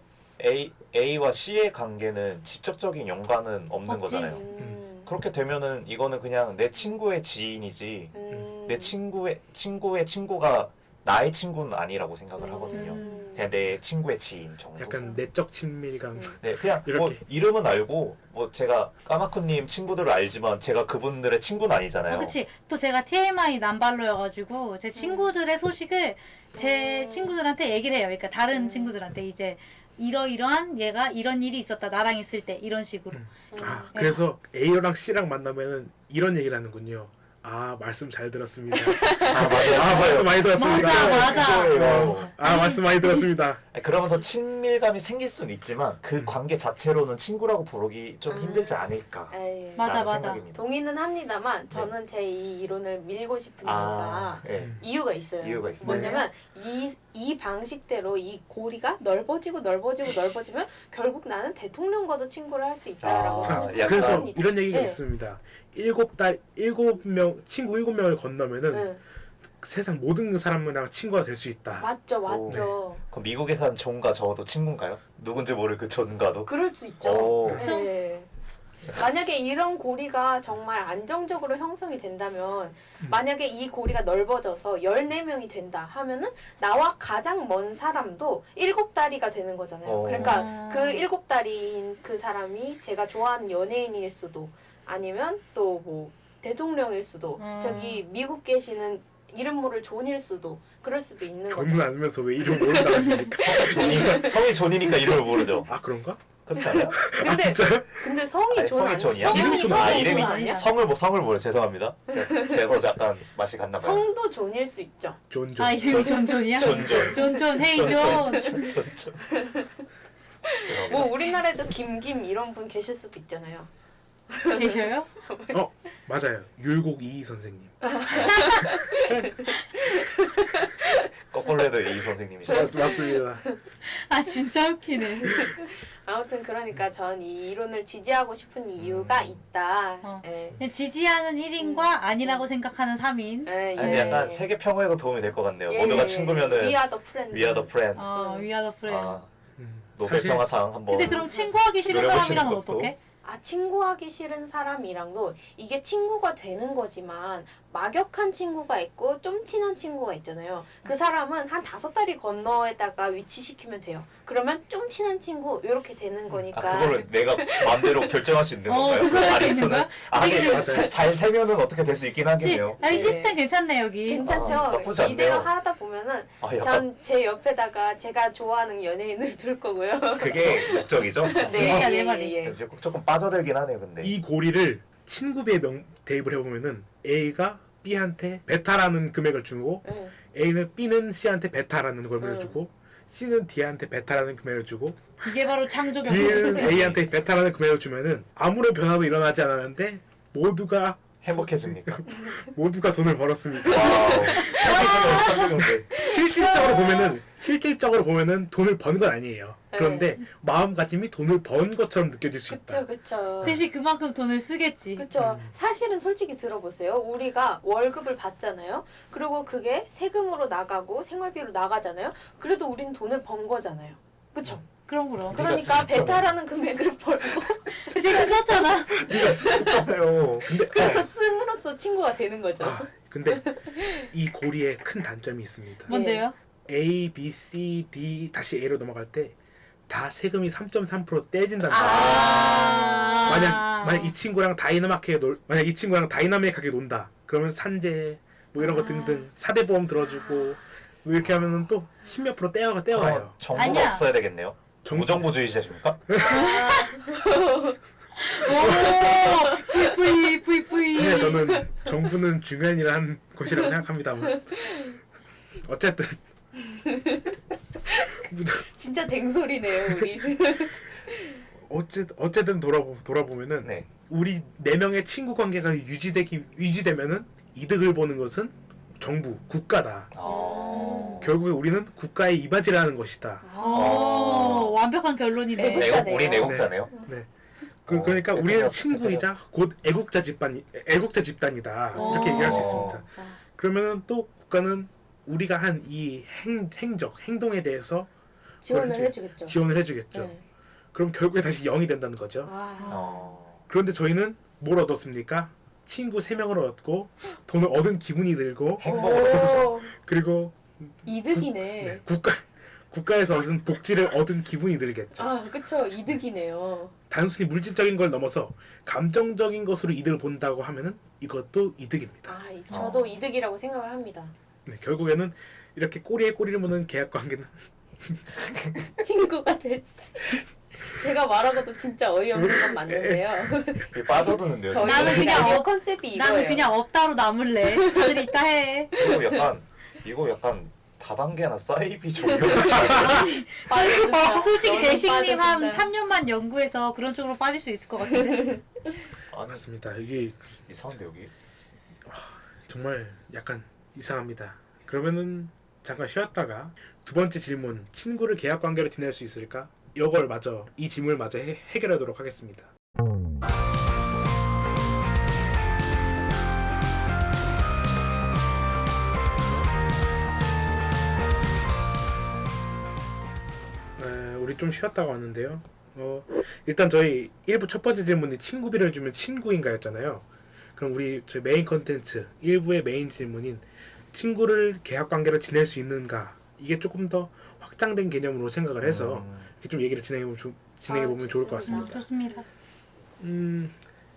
A와 C의 관계는 직접적인 연관은 없는 없지. 거잖아요. 그렇게 되면은 이거는 그냥 내 친구의 지인이지 내 친구의 친구가 나의 친구는 아니라고 생각을 하거든요. 그냥 내 친구의 지인 정도. 약간 내적 친밀감. 네, 그냥 이렇게. 뭐 이름은 알고 뭐 제가 까마쿠님 친구들을 알지만 제가 그분들의 친구는 아니잖아요. 그치. 또 제가 TMI 남발로여가지고 제 친구들의 소식을 제 친구들한테 얘기를 해요. 그러니까 다른 친구들한테 이제 이러이러한 얘가 이런 일이 있었다. 나랑 있을 때 이런 식으로. 그래서 A랑 C랑 만나면은 이런 얘기를 하는군요. 아, 말씀 잘 들었습니다. 맞아요. 말씀 많이 들었습니다. 맞아. 말씀 많이 들었습니다. 그러면서 친밀감이 생길 수는 있지만 그 관계 자체로는 친구라고 부르기 좀 힘들지 않을까. 맞아. 생각입니다. 동의는 합니다만 저는 제 이 이론을 밀고 싶은 이유가 네. 이유가 있어요. 이유가 있어요. 뭐냐면 이 방식대로 이 고리가 넓어지면 결국 나는 대통령과도 친구를 할 수 있다라고 약간 그래서 생각합니다. 이런 얘기가 네. 있습니다. 7명 친구 7명을 건너면은 세상 모든 사람이랑 친구가 될 수 있다. 맞죠. 그럼 미국에 사는 존과 저도 친구인가요? 누군지 모를 그 존과도? 그럴 수 있죠. 오. 네. 만약에 이런 고리가 정말 안정적으로 형성이 된다면 만약에 이 고리가 넓어져서 14명이 된다 하면은 나와 가장 먼 사람도 7다리가 되는 거잖아요. 그러니까 그 7다리인 그 사람이 제가 좋아하는 연예인일 수도 아니면 또 뭐 대통령일 수도 저기 미국 계시는 이름 모를 존일 수도 그럴 수도 있는 거죠. 존을 알면서 왜 이름 모른다고 하십니까? 성이 존이니까 이름을 모르죠. 아, 그런가? 그렇지 않아요? 아, 진짜요? 근데 성이 아니, 존 성이 아니야? 존이야? 이름이 존 아니야? 이름이 아니야. 성을 모르 죄송합니다. 제가 약간 맛이 갔나 봐요. 성도 존일 수 있죠. 존. 아, 이름이 존존이야? 존. 존, 헤이 존. 뭐 우리나라에도 김 이런 분 계실 수도 있잖아요. 계셔요? 맞아요. 율곡 이희 선생님. 거꾸로 해도 이 선생님이시죠. 맞습니다. 아, 진짜 웃기네. 아무튼 그러니까 전 이 이론을 지지하고 싶은 이유가 있다. 그냥 지지하는 1인과 아니라고 생각하는 3인. 아니, 약간 세계 평화에도 도움이 될 것 같네요. 모두가 친구면은 We are the friend. We are the friend. 위아더 프렌드. 노벨 사실- 평화상 한번. 근데 그럼 친구하기 싫은 노려보시는 사람이랑은 것도. 어떡해? 친구하기 싫은 사람이랑도 이게 친구가 되는 거지만 막역한 친구가 있고 좀 친한 친구가 있잖아요. 그 사람은 한 5다리 건너에다가 위치시키면 돼요. 그러면 좀 친한 친구 이렇게 되는 거니까. 그거를 내가 마음대로 결정할 수 있는 건가요? 그걸 할수 아니, 있는 거야? 아니, 잘 세면은 어떻게 될 수 있긴 하겠네요. 아니, 시스템 괜찮네, 여기. 괜찮죠? 나쁘지 않네요. 이대로 하다 보면은 약간 전 제 옆에다가 제가 좋아하는 연예인을 둘 거고요. 그게 목적이죠? 네, 내 말이. 그래서 조금 빠져들긴 하네요, 근데. 이 고리를 친구비에 대입을 해보면은 A가 B한테 베타라는 금액을 주고 A는 B는 C한테 베타라는 금액을 주고 C는 D한테 베타라는 금액을 주고 이게 바로 창조경. D는 A한테 베타라는 금액을 주면은 아무런 변화도 일어나지 않았는데 모두가 행복해집니까? 모두가 돈을 벌었습니다. 와우. 설득인데. 실질적으로 보면은 돈을 버는 건 아니에요. 그런데 마음가짐이 돈을 번 것처럼 느껴질 수 있다. 그쵸. 대신 그만큼 돈을 쓰겠지. 그쵸. 사실은 솔직히 들어보세요. 우리가 월급을 받잖아요. 그리고 그게 세금으로 나가고 생활비로 나가잖아요. 그래도 우린 돈을 번 거잖아요. 그쵸? 그럼. 그러니까 쓰셨잖아요. 배탈하는 금액을 벌고 대신 썼잖아. 네가 쓰셨잖아요. 근데 그래서 씀으로써 친구가 되는 거죠. 근데 이 고리에 큰 단점이 있습니다. 뭔데요? A, B, C, D 다시 A로 넘어갈 때 다 세금이 3.3% 떼진다는 거예요. 만약 이 친구랑 만약 이 친구랑 다이나믹하게 논다. 그러면 산재 뭐 이런 거 등등 4대 보험 들어주고 뭐 이렇게 하면은 또 10몇 % 떼어가요. 정부가 아니야. 없어야 되겠네요. 무정부주의자십니까? 오, V. 근데 저는 정부는 중요한 일을 한 곳이라고 생각합니다만 어쨌든 진짜 댕소리네요, 우리. 어쨌든 돌아보면은 네. 우리 4명의 친구 관계가 유지되면은 이득을 보는 것은 정부, 국가다. 결국에 우리는 국가의 이바지라는 것이다. 완벽한 결론이네. 애국자네요. 우리 내국자네요. 네. 그러니까 우리는 친구이자 곧 애국자 집단이다. 이렇게 얘기할 수 있습니다. 그러면은 또 국가는 우리가 한 이 행동에 대해서 지원을 해주겠죠. 지원을 해주겠죠. 네. 그럼 결국에 다시 0이 된다는 거죠. 그런데 저희는 뭘 얻었습니까? 친구 3명을 얻고 돈을 얻은 기분이 들고 오, 그리고 이득이네. 국가에서 얻은 복지를 얻은 기분이 들겠죠. 그쵸. 이득이네요. 단순히 물질적인 걸 넘어서 감정적인 것으로 이득을 본다고 하면은 이것도 이득입니다. 저도 이득이라고 생각을 합니다. 네, 결국에는 이렇게 꼬리에 꼬리를 무는 계약 관계는 친구가 될 수. 제가 말하고도 진짜 어이없는 건 맞는데요. 빠져드는데요. 저희 나는 그냥 라디오 컨셉이 이거예요. 나는 그냥 없다로 남을래. 다들 이따 해. 이거 약간 다단계나 사이비 적용하지 않아요? 빠져든다. 솔직히 저는 대식님 한 빠져든다. 3년만 연구해서 그런 쪽으로 빠질 수 있을 것 같은데. 아니, 맞습니다. 이게 이상한데 여기? 정말 약간 이상합니다. 그러면은 잠깐 쉬었다가 두 번째 질문, 친구를 계약 관계로 지낼 수 있을까? 이 질문을 마저 해결하도록 하겠습니다. 우리 좀 쉬었다가 왔는데요. 일단 저희 1부 첫 번째 질문이 친구비를 주면 친구인가였잖아요. 그럼 저희 메인 컨텐츠 1부의 메인 질문인 친구를 계약 관계로 지낼 수 있는가, 이게 조금 더 확장된 개념으로 생각을 해서 이렇게 좀 얘기를 진행해보면 좋을 것 같습니다. 좋습니다.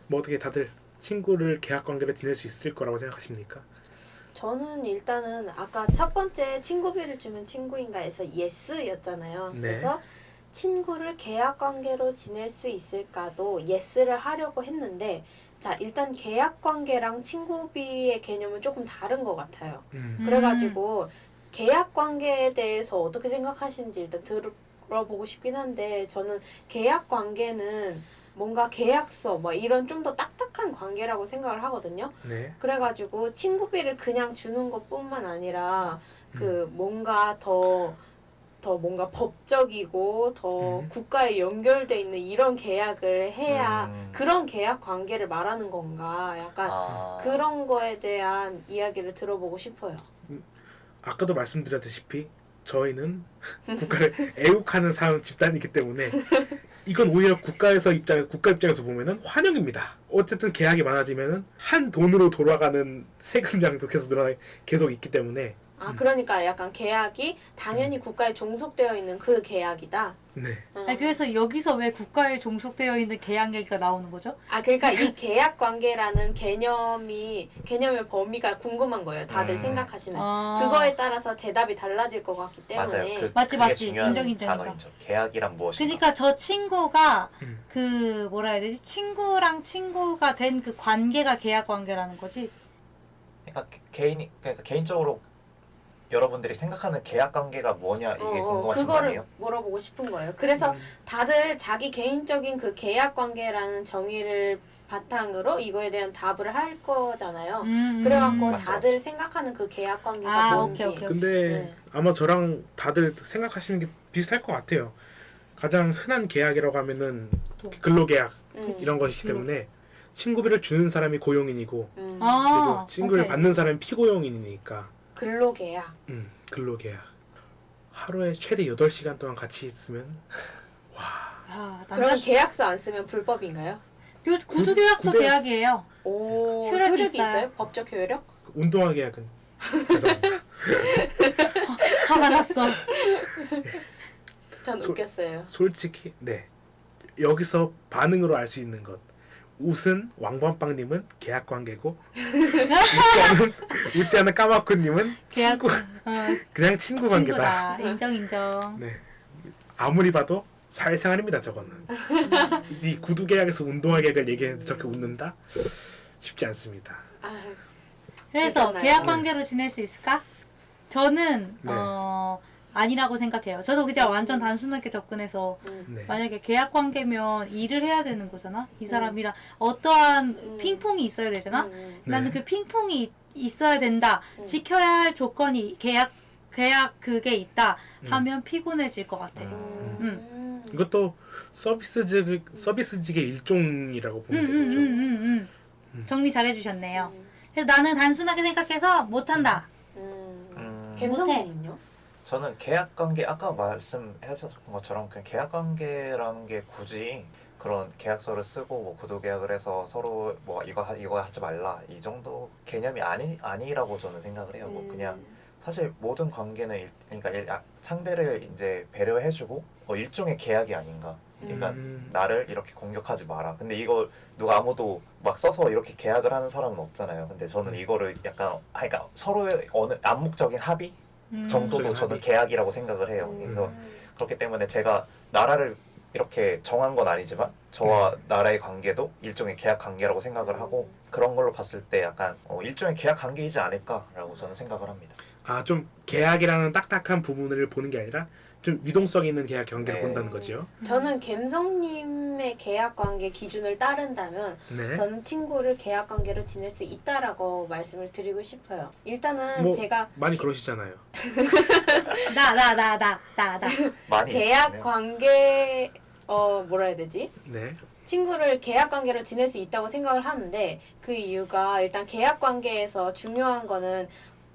뭐 어떻게 다들 친구를 계약 관계로 지낼 수 있을 거라고 생각하십니까? 저는 일단은 아까 첫 번째 친구비를 주면 친구인가에서 yes였잖아요. 네. 그래서 친구를 계약 관계로 지낼 수 있을까도 yes를 하려고 했는데, 자, 일단 계약 관계랑 친구비의 개념은 조금 다른 것 같아요. 그래가지고 계약 관계에 대해서 어떻게 생각하시는지 일단 들어보고 싶긴 한데, 저는 계약 관계는 뭔가 계약서 뭐 이런 좀 더 딱딱한 관계라고 생각을 하거든요. 네. 그래가지고 친구비를 그냥 주는 것뿐만 아니라 그 뭔가 더 뭔가 법적이고 더 국가에 연결돼 있는 이런 계약을 해야 그런 계약 관계를 말하는 건가, 약간 그런 거에 대한 이야기를 들어보고 싶어요. 아까도 말씀드렸다시피 저희는 국가를 애국하는 집단이기 때문에 이건 오히려 국가 입장에서 보면은 환영입니다. 어쨌든 계약이 많아지면은 한 돈으로 돌아가는 세금량도 계속 있기 때문에. 그러니까 약간 계약이 당연히 국가에 종속되어 있는 그 계약이다. 네. 아니, 그래서 여기서 왜 국가에 종속되어 있는 계약 얘기가 나오는 거죠? 그러니까 이 계약 관계라는 개념의 범위가 궁금한 거예요. 다들 생각하시는. 그거에 따라서 대답이 달라질 것 같기 때문에. 맞지. 그게 중요한 인정이니까. 단어이죠. 계약이란 무엇인가? 그러니까 저 친구가 그 뭐라 해야 되지? 친구랑 친구가 된 그 관계가 계약 관계라는 거지. 그러니까 개인적으로 여러분들이 생각하는 계약 관계가 뭐냐, 이게 궁금하신 거 그거를 아니에요? 물어보고 싶은 거예요. 그래서 다들 자기 개인적인 그 계약 관계라는 정의를 바탕으로 이거에 대한 답을 할 거잖아요. 음. 그래갖고 맞죠. 다들 생각하는 그 계약 관계가 아, 뭔지. 오케이. 근데 네. 아마 저랑 다들 생각하시는 게 비슷할 것 같아요. 가장 흔한 계약이라고 하면은 근로계약 이런 것이기 때문에 친구비를 주는 사람이 고용인이고 그리고 아, 친구를 오케이. 받는 사람이 피고용인이니까 근로계약. 근로계약. 하루에 최대 8시간 동안 같이 있으면 아, 그러면 남자 계약서 안 쓰면 불법인가요? 구두계약도 구두- 계약이에요. 오, 효력이 효력이 있어요. 있어요? 법적 효력? 운동화 계약은 죄송합니다. 화가 났어. 전 웃겼어요. 솔직히 네 여기서 반응으로 알 수 있는 것 웃은 왕밤빵님은 계약 관계고 웃지 않은 까마쿠님은 계약 친구 그냥 친구 관계다. 친구다. 인정 인정. 네 아무리 봐도 사회생활입니다 저거는. 이 구두 계약에서 운동화 계약을 얘기했는데 저렇게 웃는다 쉽지 않습니다. 아, 그래서 재밌었나요? 계약 관계로 지낼 수 있을까? 저는 네. 아니라고 생각해요. 저도 그냥 완전 단순하게 접근해서 네. 만약에 계약 관계면 일을 해야 되는 거잖아. 이 사람이랑 어떠한 핑퐁이 있어야 되잖아. 나는 네. 그 핑퐁이 있어야 된다. 지켜야 할 조건이 계약 그게 있다 하면 피곤해질 것 같아. 이것도 서비스직의 일종이라고 보면 되겠죠. 정리 잘 해주셨네요. 그래서 나는 단순하게 생각해서 못한다. 갬성님은요? 저는 계약 관계 아까 말씀하셨던 것처럼 그냥 계약 관계라는 게 굳이 그런 계약서를 쓰고 뭐 구두 계약을 해서 서로 뭐 이거 하지 말라 이 정도 개념이 아니라고 저는 생각을 해요. 뭐 그냥 사실 모든 관계는 그러니까 상대를 이제 배려해주고 일종의 계약이 아닌가. 그러니까 나를 이렇게 공격하지 마라. 근데 이거 누가 아무도 막 써서 이렇게 계약을 하는 사람은 없잖아요. 근데 저는 이거를 약간 그러니까 서로의 어느 암묵적인 합의 정도도 암묵적인 저는 합의. 계약이라고 생각을 해요. 그래서 그렇기 때문에 제가 나라를 이렇게 정한 건 아니지만 저와 나라의 관계도 일종의 계약 관계라고 생각을 하고 그런 걸로 봤을 때 약간 일종의 계약 관계이지 않을까라고 저는 생각을 합니다. 아, 좀 계약이라는 딱딱한 부분을 보는 게 아니라 좀 유동성 있는 계약 관계를 네. 본다는 거죠. 저는 갬성님의 계약 관계 기준을 따른다면 네. 저는 친구를 계약 관계로 지낼 수 있다라고 말씀을 드리고 싶어요. 일단은 뭐, 제가 많이 그러시잖아요. 나. 많이 계약 있으면. 관계 뭐라 해야 되지? 네. 친구를 계약 관계로 지낼 수 있다고 생각을 하는데 그 이유가 일단 계약 관계에서 중요한 거는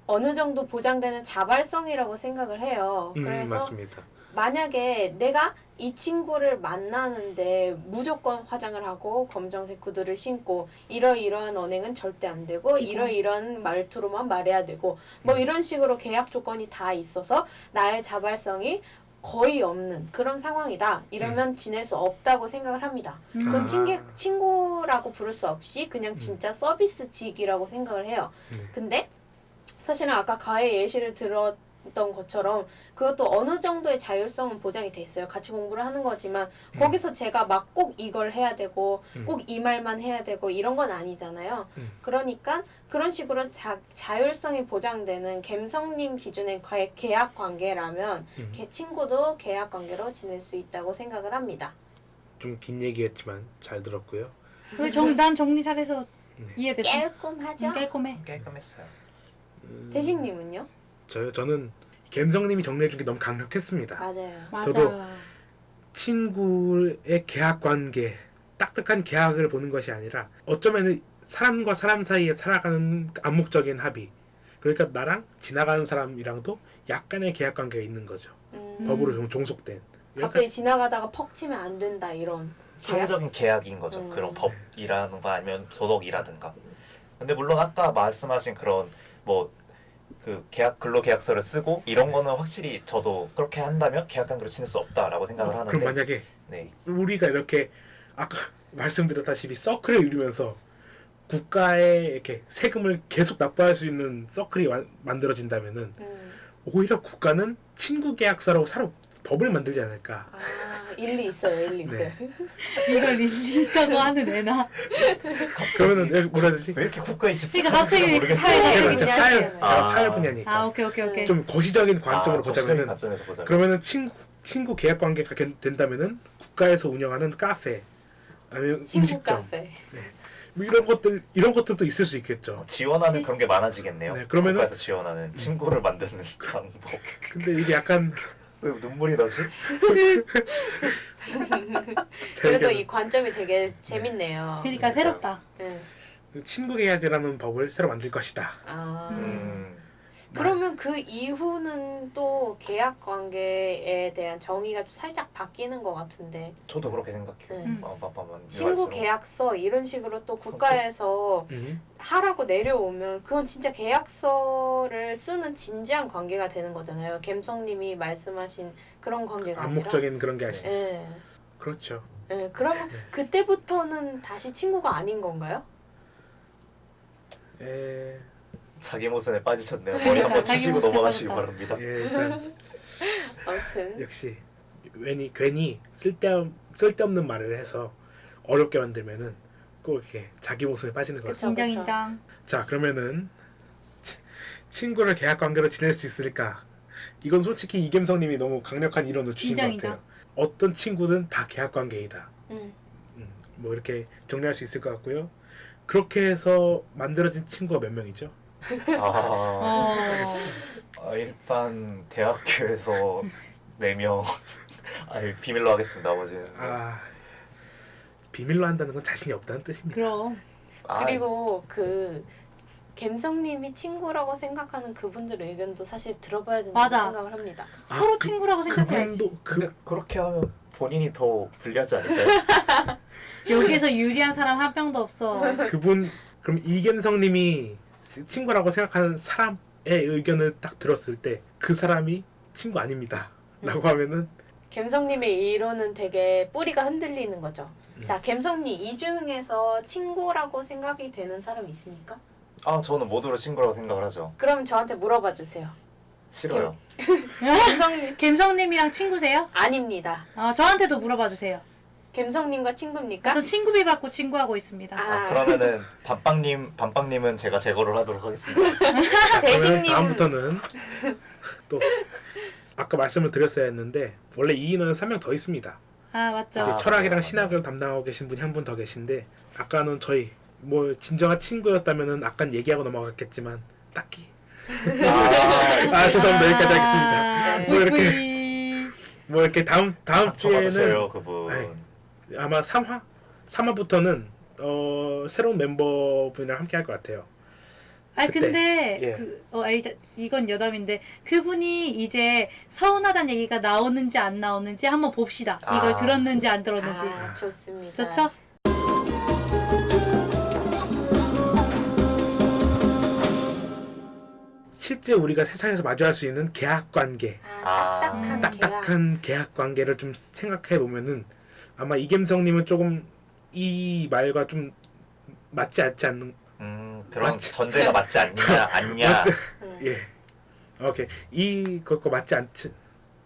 어느 정도 보장되는 자발성이라고 생각을 해요. 그래서 맞습니다. 만약에 내가 이 친구를 만나는데 무조건 화장을 하고 검정색 구두를 신고 이러이러한 언행은 절대 안 되고 이러이러한 말투로만 말해야 되고 뭐 이런 식으로 계약 조건이 다 있어서 나의 자발성이 거의 없는 그런 상황이다. 이러면 지낼 수 없다고 생각을 합니다. 그건 아. 친구라고 부를 수 없이 그냥 진짜 서비스직이라고 생각을 해요. 근데 사실은 아까 가해 예시를 들었던 것처럼 그것도 어느 정도의 자율성은 보장이 돼 있어요. 같이 공부를 하는 거지만 거기서 제가 막 꼭 이걸 해야 되고 꼭 이 말만 해야 되고 이런 건 아니잖아요. 그러니까 그런 식으로 자율성이 보장되는 갬성님 기준의 계약 관계라면 친구도 계약 관계로 지낼 수 있다고 생각을 합니다. 좀 긴 얘기였지만 잘 들었고요. 난 정리 잘해서 네. 이해됐어. 깔끔하죠? 깔끔해. 깔끔했어요. 대식님은요? 저는 갬성님이 정리해 준 게 너무 강력했습니다. 맞아요. 맞아. 저도 친구의 계약 관계, 딱딱한 계약을 보는 것이 아니라 어쩌면 사람과 사람 사이에 살아가는 암묵적인 합의. 그러니까 나랑 지나가는 사람이랑도 약간의 계약 관계가 있는 거죠. 법으로 종속된. 갑자기 지나가다가 퍽 치면 안 된다 이런. 사회적인 계약인 거죠. 그런 법이라는 거 아니면 도덕이라든가. 근데 물론 아까 말씀하신 그런 뭐 그 근로계약서를 쓰고 이런 거는 확실히 저도 그렇게 한다면 계약 관계로 지낼 수 없다라고 생각을 하는데. 그럼 만약에 네. 우리가 이렇게 아까 말씀드렸다시피 서클을 이루면서 국가에 이렇게 세금을 계속 납부할 수 있는 서클이 만들어진다면은 오히려 국가는 친구 계약서라고 새로 법을 만들지 않을까. 아, 일리 있어요. 일리 있어요. 이걸 일리 있다고 하는 애나. 그러면은 내가 뭐라 해야 되지? 왜 이렇게 국가에 그러니까 갑자기 집착하는지 모르겠어요. 사회가 제가 분야시잖아요. 제가 사회 분야니까 아 오케이. 좀 거시적인 관점으로 거시적인 보자면은 관점에서 보자면. 그러면은 친구 계약 관계가 된다면은 국가에서 운영하는 카페, 아니면 친구 음식점 카페. 뭐 이런 것들도 있을 수 있겠죠. 지원하는 그치? 그런 게 많아지겠네요. 네, 그러면은- 국가에서 지원하는 친구를 만드는 방법. 근데 이게 약간 왜 눈물이 나지? 제 그래도 의견은 이 관점이 되게 재밌네요. 그러니까 새롭다. 네. 친구 계약이라는 법을 새로 만들 것이다. 아. 네. 그러면 그 이후는 또 계약 관계에 대한 정의가 좀 살짝 바뀌는 것 같은데 저도 그렇게 생각해요. 음. 친구 계약서 이런 식으로 또 국가에서 하라고 내려오면 그건 진짜 계약서를 쓰는 진지한 관계가 되는 거잖아요. 갬성님이 말씀하신 그런 관계가 아니라. 암묵적인 그런 게 아시. 예. 그렇죠. 예. 그러면 네. 그때부터는 다시 친구가 아닌 건가요? 에, 자기 모습에 빠지셨네요. 그러니까, 머리 한번 자기 치시고 모습에 넘어가시기 빠졌다. 바랍니다. 예, 일단 아무튼 역시 괜히 쓸데없는 말을 해서 어렵게 만들면은 꼭 이렇게 자기 모습에 빠지는 것 그쵸. 같습니다. 인정 인정. 자, 그러면은 친구를 계약 관계로 지낼 수 있을까? 이건 솔직히 이겸성님이 너무 강력한 이론을 주신 인정, 것 같아요. 어떤 친구든 다 계약 관계이다. 뭐 이렇게 정리할 수 있을 것 같고요. 그렇게 해서 만들어진 친구가 몇 명이죠? 어. 일단 대학교에서 4명. 비밀로 하겠습니다. 아버지는. 비밀로 한다는 건 자신이 없다는 뜻입니다. 그럼. 그리고 그 갬성님이 친구라고 생각하는 그분들의 의견도 사실 들어봐야 된다고 맞아. 생각을 합니다. 서로 친구라고 생각해야지. 그분도 근데 그렇게 하면 본인이 더 불리하지 않을까요? 여기서 유리한 사람 한 명도 없어. 그분 그럼 이겸성님이 친구라고 생각하는 사람의 의견을 딱 들었을 때 그 사람이 친구 아닙니다. 라고 하면은 갬성님의 이론은 되게 뿌리가 흔들리는 거죠. 자, 갬성님 이 중에서 친구라고 생각이 되는 사람이 있습니까? 저는 모두를 친구라고 생각을 하죠. 그럼 저한테 물어봐 주세요. 싫어요. 갬성님 갬성님이랑 친구세요? 아닙니다. 저한테도 물어봐 주세요. 갬성님과 친구입니까? 저 친구비 받고 친구하고 있습니다. 그러면은 반빵님은 제가 제거를 하도록 하겠습니다. 그러면 대식님. 다음부터는 또 아까 말씀을 드렸어야 했는데 원래 이 인원은 3명 더 있습니다. 맞죠. 이제 철학이랑 맞아요. 신학을 담당하고 계신 분이 한 분 더 계신데 아까는 저희 뭐 진정한 친구였다면은 아까 얘기하고 넘어갔겠지만 딱히 죄송합니다. 여기까지 하겠습니다. 네. 뭐 이렇게 뿌이. 뭐 이렇게 다음 주에는 저요 그분. 네. 아마 3화부터는 새로운 멤버분이랑 함께 할 것 같아요. 그때, 근데 예. 일단 이건 여담인데 그분이 이제 서운하다는 얘기가 나오는지 안 나오는지 한번 봅시다. 이걸 들었는지 안 들었는지. 좋습니다. 좋죠? 실제 우리가 세상에서 마주할 수 있는 계약 관계, 딱딱한 계약. 계약 관계를 좀 생각해 보면은 아마 이겸성님은 조금 이 말과 좀 맞지 않지 않는. 그런 맞지? 전제가 맞지 않냐? 맞지? 응. 예. 오케이. 그거 맞지 않지?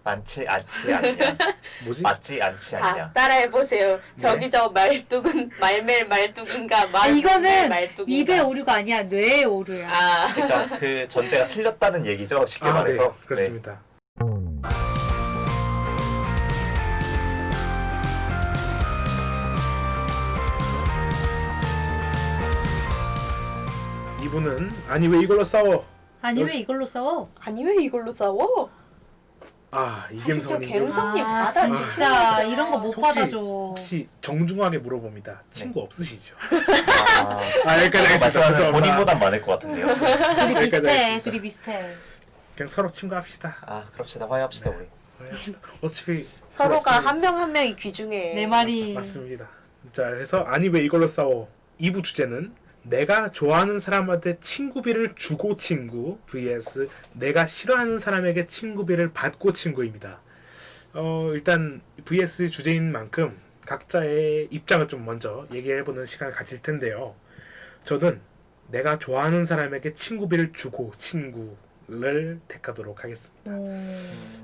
많지 않지 않냐? 뭐지? 맞지 않지 자, 않냐? 따라해 보세요. 저기 저 말뚝은 말멜 말뚝인가 이거는 말뚝인가. 입의 오류가 아니야. 뇌의 오류야. 그러니까 그 전제가 틀렸다는 얘기죠. 쉽게 말해서. 네, 그렇습니다. 이분은 아니 왜 이걸로 싸워? 아니 왜 이걸로 싸워? 아니 왜 이걸로 싸워? 이겸성님 저 갬성님 받아주셔야죠. 진짜 이런 거 못 혹시- 받아줘. 혹시 정중하게 물어봅니다. 친구 없으시죠? 그 여기까지 하겠습니다. 말씀하는 죄송합니다. 본인보단 많을 것 같은데요. 둘이 여기까지 비슷해. 하겠습니다. 둘이 비슷해. 그냥 서로 친구합시다. 그럽시다. 화해합시다 우리. 어차피 서로가 없으니- 한 명 한 명이 귀중해. 내 말이. 맞습니다. 자, 그래서 아니 왜 이걸로 싸워? 2부 주제는 내가 좋아하는 사람한테 친구비를 주고 친구 vs 내가 싫어하는 사람에게 친구비를 받고 친구입니다. 일단 vs 주제인 만큼 각자의 입장을 좀 먼저 얘기해보는 시간을 가질 텐데요. 저는 내가 좋아하는 사람에게 친구비를 주고 친구를 택하도록 하겠습니다.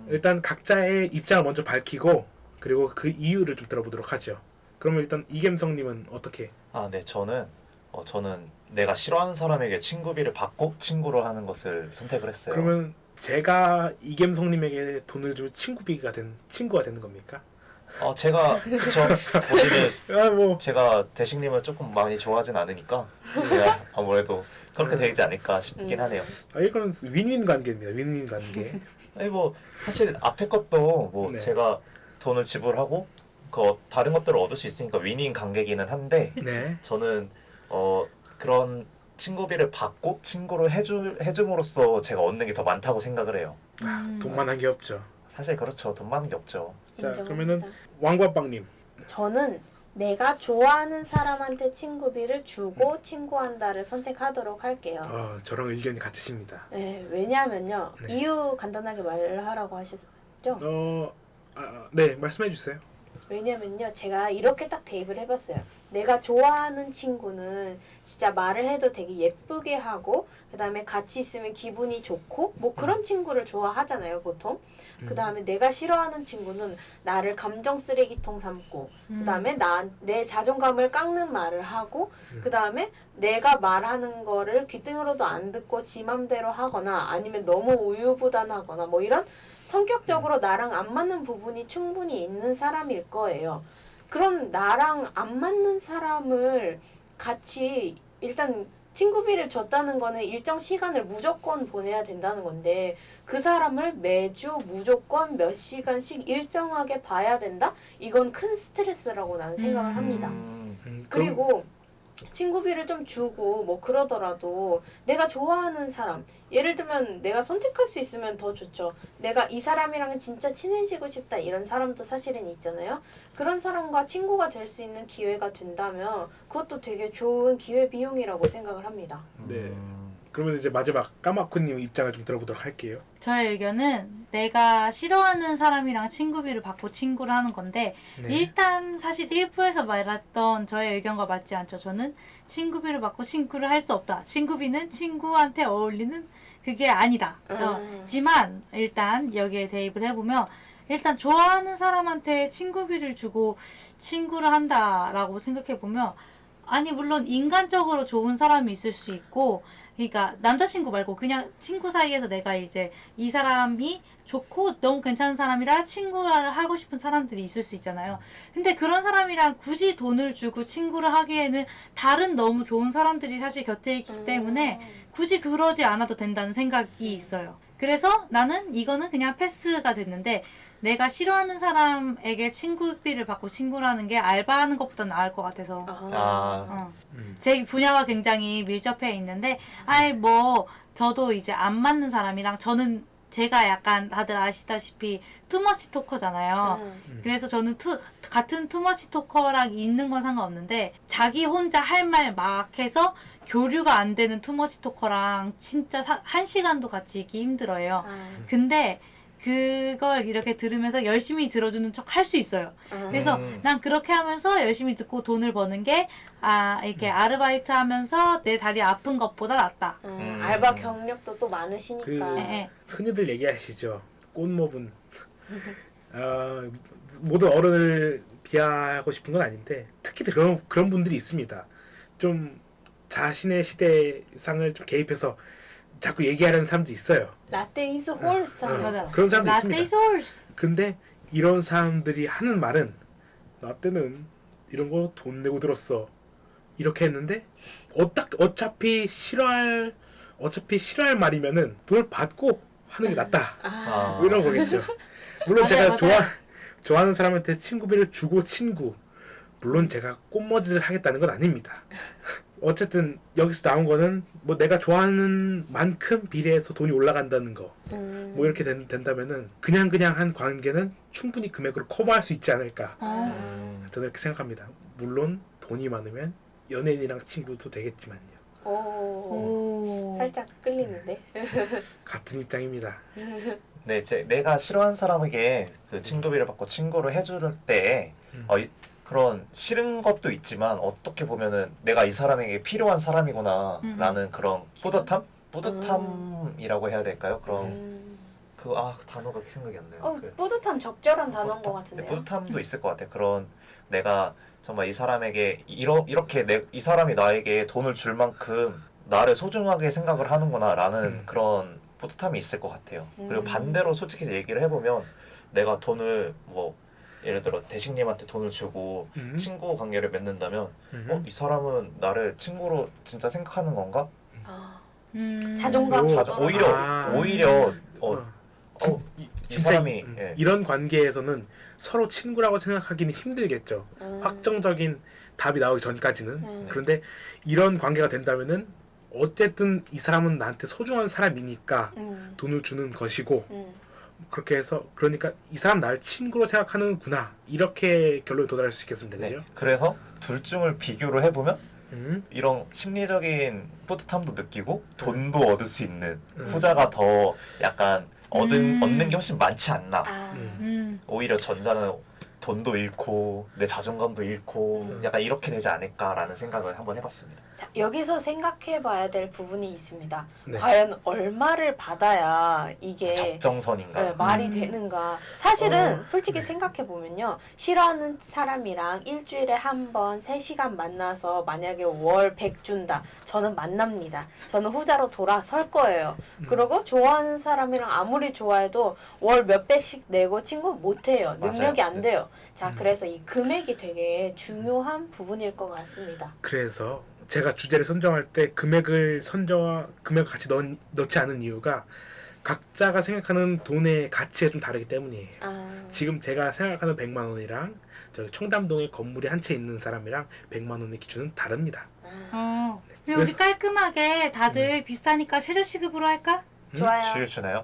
일단 각자의 입장을 먼저 밝히고 그리고 그 이유를 좀 들어보도록 하죠. 그러면 일단 이겸성님은 어떻게? 네, 저는 내가 싫어하는 사람에게 친구비를 받고 친구를 하는 것을 선택을 했어요. 그러면 제가 이겸성님에게 돈을 주면 친구가 되는 겁니까? 제가 그쵸. 본인은 뭐 제가 대식님을 조금 많이 좋아하진 않으니까 그냥 아무래도 그렇게 되지 않을까 싶긴 하네요. 이건 윈윈 관계입니다. 윈윈 관계. 아니 뭐 사실 앞에 것도 뭐 네. 제가 돈을 지불하고 그 다른 것들을 얻을 수 있으니까 윈윈 관계기는 한데 네. 저는 그런 친구비를 받고 친구를 해줌으로써 제가 얻는 게 더 많다고 생각을 해요. 돈만 한 게 없죠. 사실 그렇죠. 돈 많은 게 없죠. 자, 인정합니다. 그러면은 왕관빵님. 저는 내가 좋아하는 사람한테 친구비를 주고 친구한다를 선택하도록 할게요. 저랑 의견이 같으십니다. 네, 왜냐하면요. 네. 이유 간단하게 말을 하라고 하셨죠? 네, 말씀해 주세요. 왜냐면요. 제가 이렇게 딱 대입을 해봤어요. 내가 좋아하는 친구는 진짜 말을 해도 되게 예쁘게 하고 그 다음에 같이 있으면 기분이 좋고 뭐 그런 친구를 좋아하잖아요. 보통. 그 다음에 내가 싫어하는 친구는 나를 감정 쓰레기통 삼고 그 다음에 내 자존감을 깎는 말을 하고 그 다음에 내가 말하는 거를 귀등으로도 안 듣고 지 맘대로 하거나 아니면 너무 우유부단하거나 뭐 이런 성격적으로 나랑 안 맞는 부분이 충분히 있는 사람일 거예요. 그럼 나랑 안 맞는 사람을 같이 일단 친구비를 줬다는 거는 일정 시간을 무조건 보내야 된다는 건데 그 사람을 매주 무조건 몇 시간씩 일정하게 봐야 된다? 이건 큰 스트레스라고 나는 생각을 합니다. 그리고 친구비를 좀 주고 뭐 그러더라도 내가 좋아하는 사람 예를 들면 내가 선택할 수 있으면 더 좋죠. 내가 이 사람이랑 진짜 친해지고 싶다 이런 사람도 사실은 있잖아요. 그런 사람과 친구가 될 수 있는 기회가 된다면 그것도 되게 좋은 기회비용이라고 생각을 합니다. 네. 그러면 이제 마지막 까마쿠님 입장을 좀 들어보도록 할게요. 저의 의견은 내가 싫어하는 사람이랑 친구비를 받고 친구를 하는 건데 네. 일단 사실 1부에서 말했던 저의 의견과 맞지 않죠. 저는 친구비를 받고 친구를 할 수 없다. 친구비는 친구한테 어울리는 그게 아니다. 하지만 일단 여기에 대입을 해보면 일단 좋아하는 사람한테 친구비를 주고 친구를 한다라고 생각해보면 아니 물론 인간적으로 좋은 사람이 있을 수 있고 그러니까 남자친구 말고 그냥 친구 사이에서 내가 이제 이 사람이 좋고 너무 괜찮은 사람이라 친구를 하고 싶은 사람들이 있을 수 있잖아요. 근데 그런 사람이랑 굳이 돈을 주고 친구를 하기에는 다른 너무 좋은 사람들이 사실 곁에 있기 때문에 굳이 그러지 않아도 된다는 생각이 있어요. 그래서 나는 이거는 그냥 패스가 됐는데 내가 싫어하는 사람에게 친구비를 받고 친구라는 게 알바하는 것보다 나을 것 같아서 제 분야와 굉장히 밀접해 있는데 뭐 저도 이제 안 맞는 사람이랑 저는 제가 약간 다들 아시다시피 투머치 토커잖아요. 그래서 저는 같은 투머치 토커랑 있는 건 상관없는데 자기 혼자 할 말 막 해서 교류가 안 되는 투머치 토커랑 진짜 1시간도 같이 있기 힘들어요. 근데 그걸 이렇게 들으면서 열심히 들어주는 척 할 수 있어요. 그래서 난 그렇게 하면서 열심히 듣고 돈을 버는 게 이렇게 아르바이트 하면서 내 다리 아픈 것보다 낫다. 알바 경력도 또 많으시니까. 흔히들 얘기하시죠. 꽃모분. 모든 어른을 비하하고 싶은 건 아닌데 특히 그런 분들이 있습니다. 좀 자신의 시대상을 좀 개입해서 자꾸 얘기하는 사람도 있어요. 라떼 이즈 홀스 하면서. 그런 사람도 라떼 있습니다. 이즈 홀스. 근데 이런 사람들이 하는 말은 라떼는 이런 거 돈 내고 들었어. 이렇게 했는데 어차피 싫어할 말이면은 돈을 받고 하는 게 낫다. 뭐 이런 거겠죠. 물론 맞아요, 제가 좋아하는 사람한테 친구비를 주고 물론 제가 꽃머지를 하겠다는 건 아닙니다. 어쨌든 여기서 나온 거는 뭐 내가 좋아하는 만큼 비례해서 돈이 올라간다는 거 뭐 이렇게 된다면은 그냥 한 관계는 충분히 금액으로 커버할 수 있지 않을까 저는 이렇게 생각합니다. 물론 돈이 많으면 연예인이랑 친구도 되겠지만요. 살짝 끌리는데. 같은 입장입니다. 네, 내가 싫어하는 사람에게 그 친구비를 받고 친구를 해줄 때 그런 싫은 것도 있지만 어떻게 보면은 내가 이 사람에게 필요한 사람이구나라는 그런 뿌듯함이라고 해야 될까요? 그런 단어가 생각이 안 나요. 뿌듯함 적절한 단어인 것 같은데요. 뿌듯함도 있을 것 같아요. 그런 내가 정말 이 사람에게 이렇게 이 사람이 나에게 돈을 줄 만큼 나를 소중하게 생각을 하는구나라는 그런 뿌듯함이 있을 것 같아요. 그리고 반대로 솔직히 얘기를 해보면 내가 돈을 뭐 예를 들어 대식님한테 돈을 주고 친구 관계를 맺는다면 이 사람은 나를 친구로 진짜 생각하는 건가? 자존감 오히려 이 진짜 사람이 이런 관계에서는 서로 친구라고 생각하기는 힘들겠죠. 확정적인 답이 나오기 전까지는. 그런데 이런 관계가 된다면은 어쨌든 이 사람은 나한테 소중한 사람이니까 돈을 주는 것이고 그렇게 해서 그러니까 이 사람 나를 친구로 생각하는구나 이렇게 결론에 도달할 수 있겠습니다. 그죠? 그래서 둘 중을 비교를 해보면 이런 심리적인 뿌듯함도 느끼고 돈도 얻을 수 있는 후자가 더 약간 얻는 게 훨씬 많지 않나. 오히려 전자는 돈도 잃고 내 자존감도 잃고 약간 이렇게 되지 않을까라는 생각을 한번 해봤습니다. 자, 여기서 생각해봐야 될 부분이 있습니다. 네. 과연 얼마를 받아야 이게 적정선인가? 말이 되는가? 사실은 솔직히 생각해보면요. 싫어하는 사람이랑 일주일에 한 번 3시간 만나서 만약에 월 100 준다. 저는 만납니다. 저는 후자로 돌아설 거예요. 그리고 좋아하는 사람이랑 아무리 좋아해도 월 몇백씩 내고 친구 못해요. 능력이 안 돼요. 자, 그래서 이 금액이 되게 중요한 부분일 것 같습니다. 그래서 제가 주제를 선정할 때 금액을 같이 넣지 않은 이유가 각자가 생각하는 돈의 가치가 좀 다르기 때문이에요. 지금 제가 생각하는 100만 원이랑 저기 청담동에 건물이 한 채 있는 사람이랑 100만 원의 기준은 다릅니다. 그럼 우리 깔끔하게 다들 비슷하니까 최저시급으로 할까? 좋아요. 주유 주나요?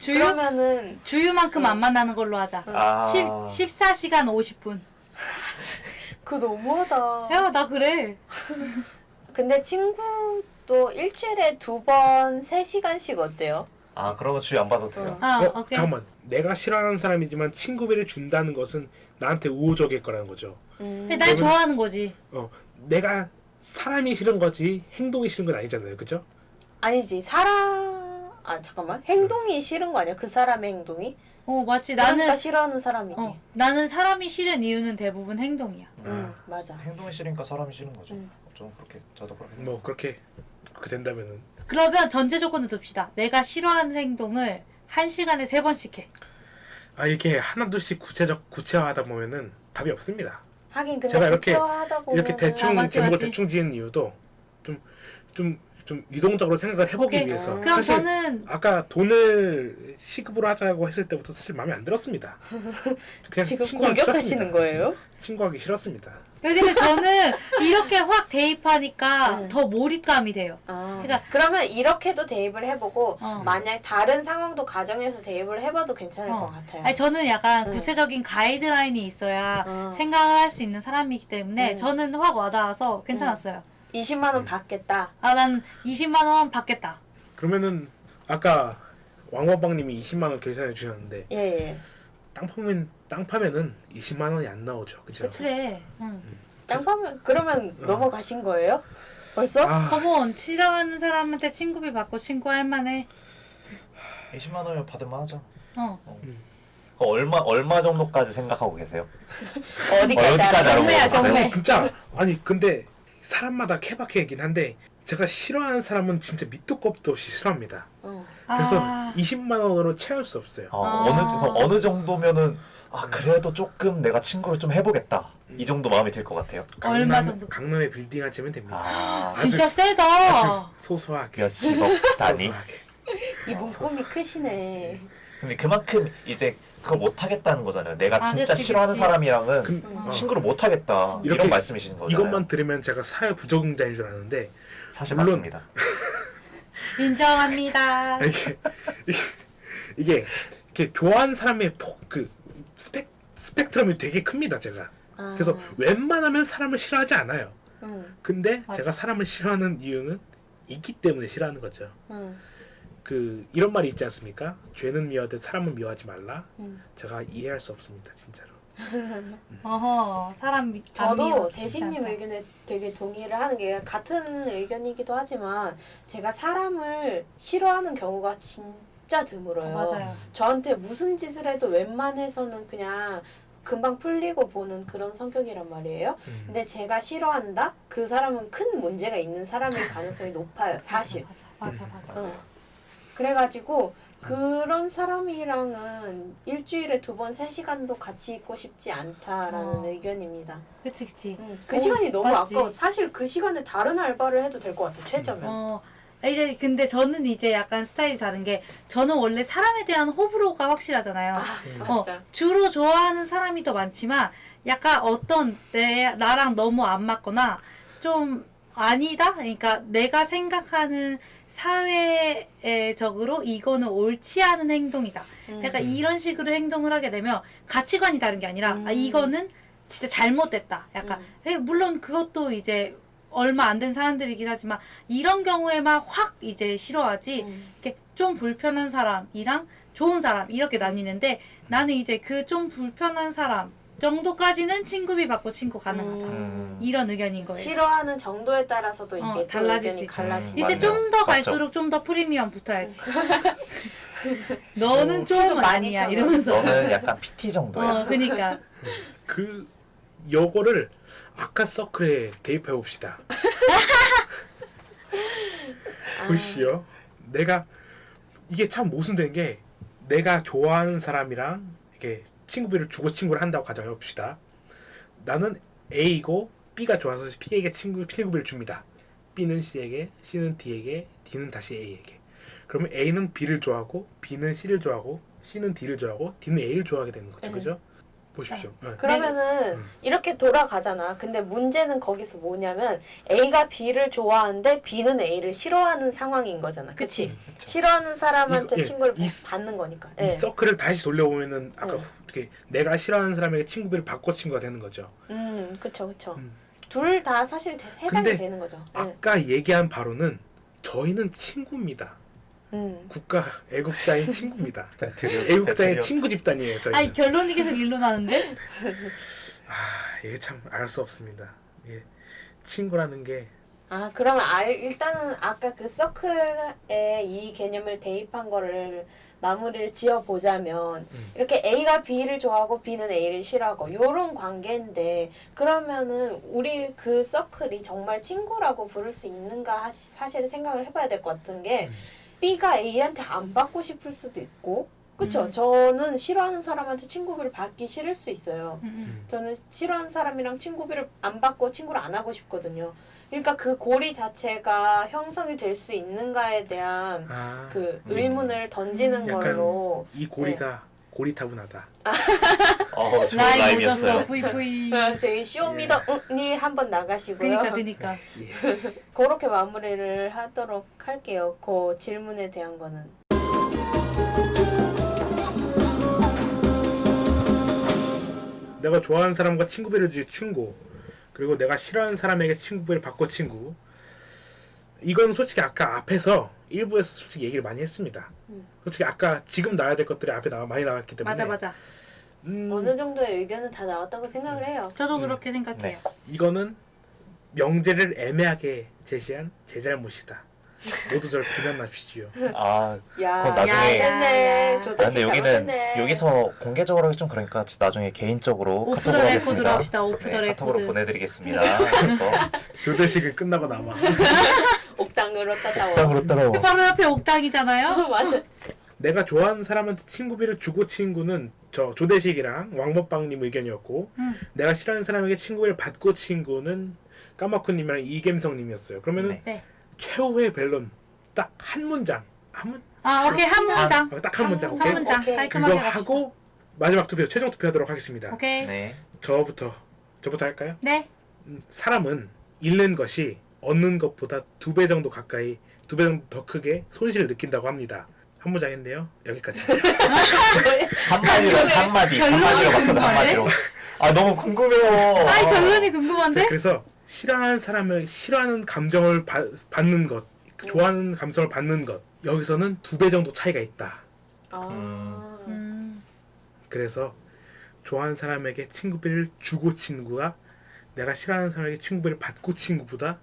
그러면은 주유만큼 안 만나는 걸로 하자. 14시간 50분. 그거 너무하다. 야, 나 그래. 근데 친구도 일주일에 2번 3시간씩 어때요? 그러면 주유 안 받아도 돼요. 오케이. 잠깐만. 내가 싫어하는 사람이지만 친구비를 준다는 것은 나한테 우호적일 거라는 거죠. 근데 날 좋아하는 거지. 내가 사람이 싫은 거지 행동이 싫은 건 아니잖아요. 그죠? 아니지. 잠깐만. 행동이 싫은 거 아니야? 그 사람의 행동이? 맞지. 그러니까 싫어하는 사람이지. 나는 사람이 싫은 이유는 대부분 행동이야. 맞아. 행동이 싫으니까 사람이 싫은 거죠. 좀 그렇게 저도 그렇게 뭐 그렇게 된다면은 그러면 전제 조건을 둡시다. 내가 싫어하는 행동을 1시간에 3번씩 해. 이렇게 하나둘씩 구체화하다 보면은 답이 없습니다. 하긴 근데 제가 구체화하다 보면 이렇게 대충 맞지, 제목을 맞지. 대충 지은 이유도 좀 유동적으로 생각을 해보기 오케이. 위해서. 그럼 사실 저는 아까 돈을 시급으로 하자고 했을 때부터 사실 마음에 안 들었습니다. 그냥 지금 친구하기 공격하시는 싫었습니다. 거예요? 친구하기 싫었습니다. 근데 저는 이렇게 확 대입하니까 더 몰입감이 돼요. 그러니까 그러면 이렇게도 대입을 해보고 어. 만약 다른 상황도 가정해서 대입을 해봐도 괜찮을 것 같아요. 아니, 저는 약간 구체적인 가이드라인이 있어야 생각을 할 수 있는 사람이기 때문에 저는 확 와닿아서 괜찮았어요. 20만 원 받겠다. 난 20만 원 받겠다. 그러면은 아까 왕원빵님이 20만 원 계산해 주셨는데 예. 땅 파면은 20만 원이 안 나오죠. 그죠? 그래. 땅 파면 그러면 넘어가신 거예요? 벌써? 커먼 싫어하는 사람한테 친구비 받고 친구할 만해. 20만 원이면 받을만 하죠. 어. 얼마 정도까지 생각하고 계세요? 어디까지 알아? 경매야, 경매. 진짜 근데 사람마다 케바케이긴 한데 제가 싫어하는 사람은 진짜 밑도 끝도 없이 싫어합니다. 그래서 20만 원으로 채울 수 없어요. 어느 정도면은 그래도 조금 내가 친구를 좀 해보겠다. 이 정도 마음이 들 것 같아요. 얼마 정도? 강남에 빌딩 하시면 됩니다. 진짜 세다. 아주 소소하게. 몇십억 단위. 소소하게. 이분 꿈이 크시네. 근데 그만큼 이제 그거 못 하겠다는 거잖아요. 내가 진짜 그치, 싫어하는 그치. 사람이랑은 친구를 못 하겠다. 이렇게 이런 말씀이신 거잖아요. 이것만 들으면 제가 사회 부적응자인 줄 아는데 사실 물론- 맞습니다. 인정합니다. 이게 이렇게 좋아하는 사람의 스펙트럼이 되게 큽니다. 제가. 그래서 웬만하면 사람을 싫어하지 않아요. 근데 맞아. 제가 사람을 싫어하는 이유는 있기 때문에 싫어하는 거죠. 이런 말이 있지 않습니까? 죄는 미워도 사람은 미워하지 말라. 제가 이해할 수 없습니다, 진짜로. 어허, 사람 저도 대식님 의견에 되게 동의를 하는 게 같은 의견이기도 하지만 제가 사람을 싫어하는 경우가 진짜 드물어요. 맞아요. 저한테 무슨 짓을 해도 웬만해서는 그냥 금방 풀리고 보는 그런 성격이란 말이에요. 근데 제가 싫어한다? 그 사람은 큰 문제가 있는 사람일 가능성이 높아요. 사실. 맞아. 그래가지고 그런 사람이랑은 일주일에 2번, 3시간도 같이 있고 싶지 않다라는 의견입니다. 그치 그치. 그 오, 시간이 너무 맞지. 아까워. 사실 그 시간에 다른 알바를 해도 될 것 같아, 최저면. 이제 근데 저는 이제 약간 스타일이 다른 게 저는 원래 사람에 대한 호불호가 확실하잖아요. 맞아. 주로 좋아하는 사람이 더 많지만 약간 어떤 나랑 너무 안 맞거나 좀 아니다? 그러니까 내가 생각하는 사회적으로 이거는 옳지 않은 행동이다. 약간 이런 식으로 행동을 하게 되면 가치관이 다른 게 아니라 이거는 진짜 잘못됐다. 약간 물론 그것도 이제 얼마 안 된 사람들이긴 하지만 이런 경우에만 확 이제 싫어하지 이렇게 좀 불편한 사람이랑 좋은 사람 이렇게 나뉘는데 나는 이제 그 좀 불편한 사람 정도까지는 친구비 받고 친구 가능하다. 이런 의견인 거예요. 싫어하는 정도에 따라서도 이게 또 달라질 수 의견이 있고. 갈라지고. 이제 맞네요. 좀 더 맞죠. 갈수록 좀 더 프리미엄 붙어야지. 너는 좀 친구 많이 아니야 쳐봐. 이러면서. 너는 약간 PT 정도야. 그니까. 요거를 아까 서클에 대입해 봅시다. 보시죠. 내가 이게 참 모순된 게 내가 좋아하는 사람이랑 이렇게 친구비를 주고 친구를 한다고 가정해봅시다. 나는 A이고 B가 좋아서 B에게 친구비를 줍니다. B는 C에게, C는 D에게, D는 다시 A에게. 그러면 A는 B를 좋아하고 B는 C를 좋아하고 C는 D를 좋아하고 D는 A를 좋아하게 되는 거죠. 그죠? 보십시오. 그러면은 이렇게 돌아가잖아. 근데 문제는 거기서 뭐냐면 A가 B를 좋아하는데 B는 A를 싫어하는 상황인 거잖아. 그치? 싫어하는 사람한테 친구를 받는 거니까. 이 서클을 다시 돌려보면은 아까 어떻게 내가 싫어하는 사람에게 친구비를 받고 친구가 되는 거죠. 그쵸. 둘 다 사실 해당이 되는 거죠. 아까 얘기한 바로는 저희는 친구입니다. 국가 애국자인 친구입니다. 애국자의 친구 집단이에요. 저희는. 아니 결론이 계속 일로 나는데? 이게 참 알 수 없습니다. 이게 친구라는 게 그러면 일단은 아까 그 서클에 이 개념을 대입한 거를 마무리를 지어보자면 이렇게 A가 B를 좋아하고 B는 A를 싫어하고 요런 관계인데 그러면은 우리 그 서클이 정말 친구라고 부를 수 있는가 사실 생각을 해봐야 될 것 같은 게 B가 A한테 안 받고 싶을 수도 있고 그쵸? 저는 싫어하는 사람한테 친구비를 받기 싫을 수 있어요. 저는 싫어하는 사람이랑 친구비를 안 받고 친구를 안 하고 싶거든요. 그러니까 그 고리 자체가 형성이 될 수 있는가에 대한 그 의문을 던지는 걸로 이 고리가 고리타분하다. 좋은 라임 라임이었어요. 오셨어. VV. 저희 쇼미더니 한번 나가시고요. 그니까. 그렇게 마무리를 하도록 할게요. 그 질문에 대한 거는. 내가 좋아하는 사람과 친구비를 주지 친구, 그리고 내가 싫어하는 사람에게 친구비를 받고 친구. 이건 솔직히 아까 앞에서 일부에서 솔직히 얘기를 많이 했습니다. 솔직히 아까 지금 나와야 될 것들이 앞에 많이 나왔기 때문에 맞아. 어느 정도의 의견은 다 나왔다고 생각을 해요. 저도 그렇게 생각해요. 이거는 명제를 애매하게 제시한 제 잘못이다. 모두 절 비난하십시오. 야, 그건 나중에 잘못했네. 근데 여기는 여기서 공개적으로 하기 좀 그러니까 나중에 개인적으로 오프 더 카톡으로 레코드로 하겠습니다. 합시다. 오프 더 카톡으로 레코드. 보내드리겠습니다. 조대식은 끝나고 남아. 옥당으로 따따워. 땅으로 따라와. 바로 옆에 옥당이잖아요. 맞아. 내가 좋아하는 사람한테 친구비를 주고 친구는 저 조대식이랑 왕먹방님 의견이었고 내가 싫어하는 사람에게 친구비를 받고 친구는 까마쿠님이랑 이갬성님이었어요. 그러면은 네. 최후의 弁론 딱 한 문장 오케이 한 문장. 딱 한 문장. 한 오케이? 문장. 오케이. 깔끔하게 그거 갑시다. 하고 마지막 투표 최종 투표하도록 하겠습니다. 오케이. 네. 저부터 할까요? 네. 사람은 잃는 것이 얻는 것보다 2배 정도 가까이 2배 정도 더 크게 손실을 느낀다고 합니다. 한 문장인데요. 여기까지. 한마디로 한마디로 결론이 바꿔서 궁금하네. 한마디로. 너무 궁금해요. 결론이 궁금한데? 자, 그래서 싫어하는 사람을 싫어하는 감정을 받는 것, 좋아하는 감성을 받는 것 여기서는 2배 정도 차이가 있다. 그래서 좋아하는 사람에게 친구비를 주고 친구가 내가 싫어하는 사람에게 친구비를 받고 친구보다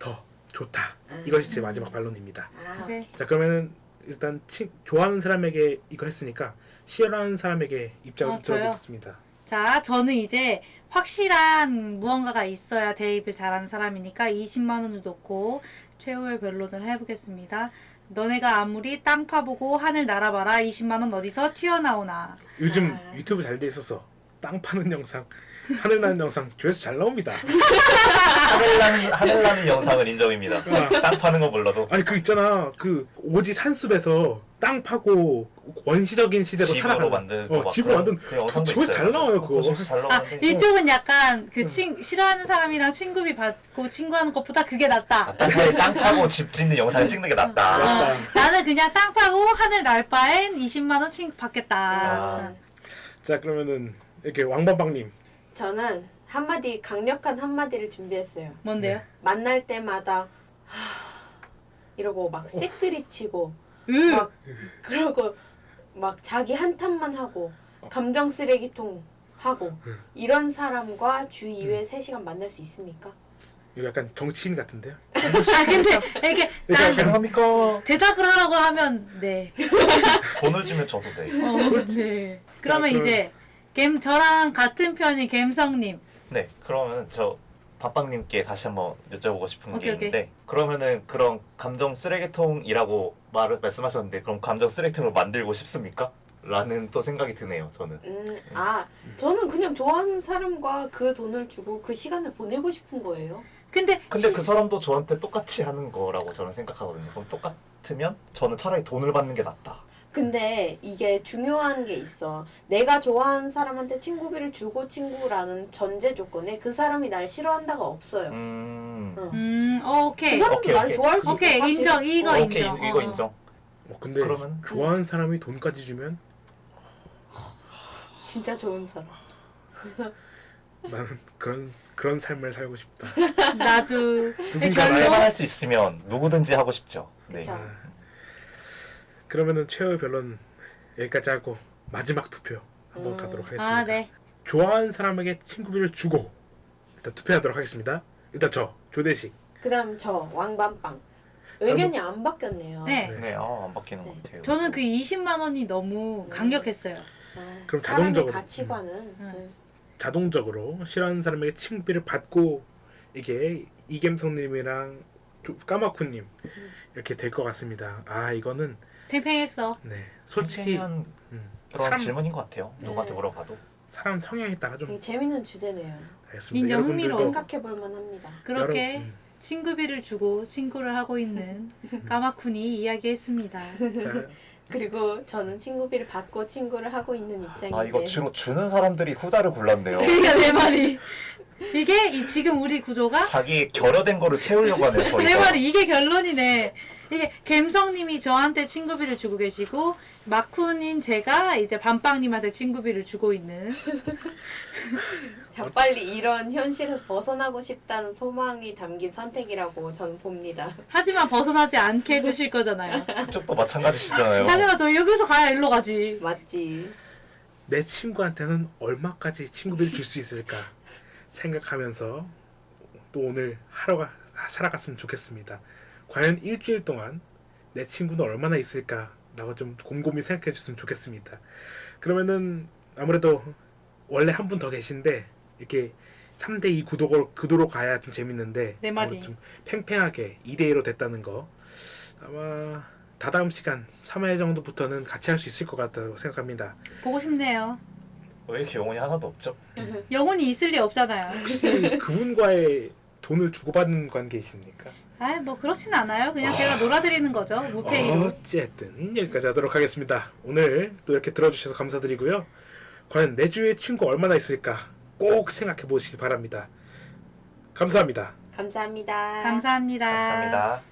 더 좋다. 이것이 제 마지막 반론입니다. 오케이. 자, 그러면은 일단 좋아하는 사람에게 이거 했으니까 싫어하는 사람에게 입장을 들어보겠습니다. 자, 저는 이제 확실한 무언가가 있어야 대입을 잘하는 사람이니까 20만 원을 놓고 최후의 변론을 해보겠습니다. 너네가 아무리 땅 파보고 하늘 날아봐라 20만 원 어디서 튀어나오나. 요즘 아. 유튜브 잘 돼 있어서 땅 파는 영상, 하늘 나는 영상 조회수 잘 나옵니다. 하늘 나는 영상은 인정입니다. 아, 땅 파는 거 몰라도 아니 그 있잖아 그 오지 산숲에서 땅 파고 원시적인 시대로 집으로 살아가는 만든 거 집으로 만든 그 영상도 조회수 있어요. 잘 나와요 그거. 조회수 잘 아, 나오는데 이쪽은 약간 그 싫어하는 사람이랑 친구비 받고 친구하는 것보다 그게 낫다. 차라리 땅 파고 집 짓는 영상 찍는 게 낫다. 맞다. 나는 그냥 땅 파고 하늘 날 바엔 20만 원 친구 받겠다. 아, 자 그러면은 이렇게 왕밤빵님 저는 한마디 강력한 한마디를 준비했어요. 뭔데요? 만날 때마다 이러고 막 색드립 치고 막 그러고 막 자기 한탄만 하고 감정 쓰레기통 하고 이런 사람과 주 2회 3시간 만날 수 있습니까? 이거 약간 정치인 같은데요? 아 근데 이게 난 가능합니까? 대답을 하라고 하면 네. 돈을 주면 저도 돼. 네. 그러면 그럼- 이제 저랑 같은 편인 갬성님. 네, 그러면 저 밥빵님께 다시 한번 여쭤보고 싶은 오케이, 게 있는데 그러면은 그런 감정 쓰레기통이라고 말씀하셨는데 그럼 감정 쓰레기통을 만들고 싶습니까? 라는 또 생각이 드네요. 저는. 저는 그냥 좋아하는 사람과 그 돈을 주고 그 시간을 보내고 싶은 거예요. 근데 그 사람도 저한테 똑같이 하는 거라고 저는 생각하거든요. 그럼 똑같으면 저는 차라리 돈을 받는 게 낫다. 근데 이게 중요한 게 있어. 내가 좋아하는 사람한테 친구비를 주고 친구라는 전제 조건에 그 사람이 나를 싫어한다가 없어요. 오케이. 그 사람도 오케이, 나를 오케이. 좋아할 수 있어. 오케이 사실. 인정 이거 오케이, 인정. 이거 인정. 근데 그러면 좋아하는 사람이 돈까지 주면 진짜 좋은 사람. 나는 그런 삶을 살고 싶다. 나도 누군가 결론- 나의 할만할 수 있으면 누구든지 하고 싶죠. 네. 그쵸. 그러면은 최후의 변론 여기까지 하고 마지막 투표 한번 가도록 하겠습니다. 아 네. 좋아하는 사람에게 친구비를 주고 일단 투표하도록 하겠습니다. 일단 저 조대식. 그다음 저 왕밤빵. 의견이 안 바뀌었네요. 네. 네, 안 바뀌는 것 같아요. 저는 그 20만 원이 너무 강력했어요. 그럼 사람의 자동적으로- 가치관은 자동적으로 싫어하는 사람에게 친구비를 받고 이게 이겜성님이랑 까마쿠님 이렇게 될 것 같습니다. 아 이거는 팽팽했어. 네 솔직히 한 음, 그런 사람, 질문인 것 같아요. 누구한테 네. 물어봐도. 사람 성향에 따라 좀 되게 재밌는 주제네요. 알겠습니다. 인정, 여러분들도 흥미로워. 생각해 볼 만합니다. 그렇게 여러- 친구비를 주고 친구를 하고 있는 까마쿤이 이야기했습니다. 자, 그리고 저는 친구비를 받고 친구를 하고 있는 입장인데 아 이거 주로 주는 사람들이 후자를 골랐네요. 그러니까 내 말이 이게 지금 우리 구조가 자기 결여된 거를 채우려고 하네요. 내 저희가. 말이 이게 결론이네. 이게 갬성님이 저한테 친구비를 주고 계시고 마쿤인 제가 이제 밤빵님한테 친구비를 주고 있는. 자, 빨리 이런 현실에서 벗어나고 싶다는 소망이 담긴 선택이라고 저는 봅니다. 하지만 벗어나지 않게 해주실 거잖아요. 그쪽도 마찬가지시잖아요. 하지만 저 여기서 가야 일로 가지. 맞지? 내 친구한테는 얼마까지 친구비를 줄 수 있을까 생각하면서 또 오늘 하루가 살아갔으면 좋겠습니다. 과연 일주일 동안 내 친구는 얼마나 있을까라고 좀 곰곰이 생각해 줬으면 좋겠습니다. 그러면은 아무래도 원래 한 분 더 계신데 이렇게 3대2 구도로 가야 좀 재밌는데 내 말이. 아무래도 좀 팽팽하게 2대2로 됐다는 거 아마 다다음 시간 3회 정도부터는 같이 할 수 있을 것 같다고 생각합니다. 보고 싶네요. 왜 이렇게 영혼이 하나도 없죠? 영혼이 있을 리 없잖아요. 혹시 그분과의 돈을 주고받는 관계이십니까? 아, 뭐 그렇진 않아요. 그냥 제가 놀아드리는 거죠. 무페이로. 어쨌든 여기까지 하도록 하겠습니다. 오늘 또 이렇게 들어주셔서 감사드리고요. 과연 내 주위에 친구 얼마나 있을까 꼭 생각해 보시기 바랍니다. 감사합니다. 감사합니다. 감사합니다. 감사합니다.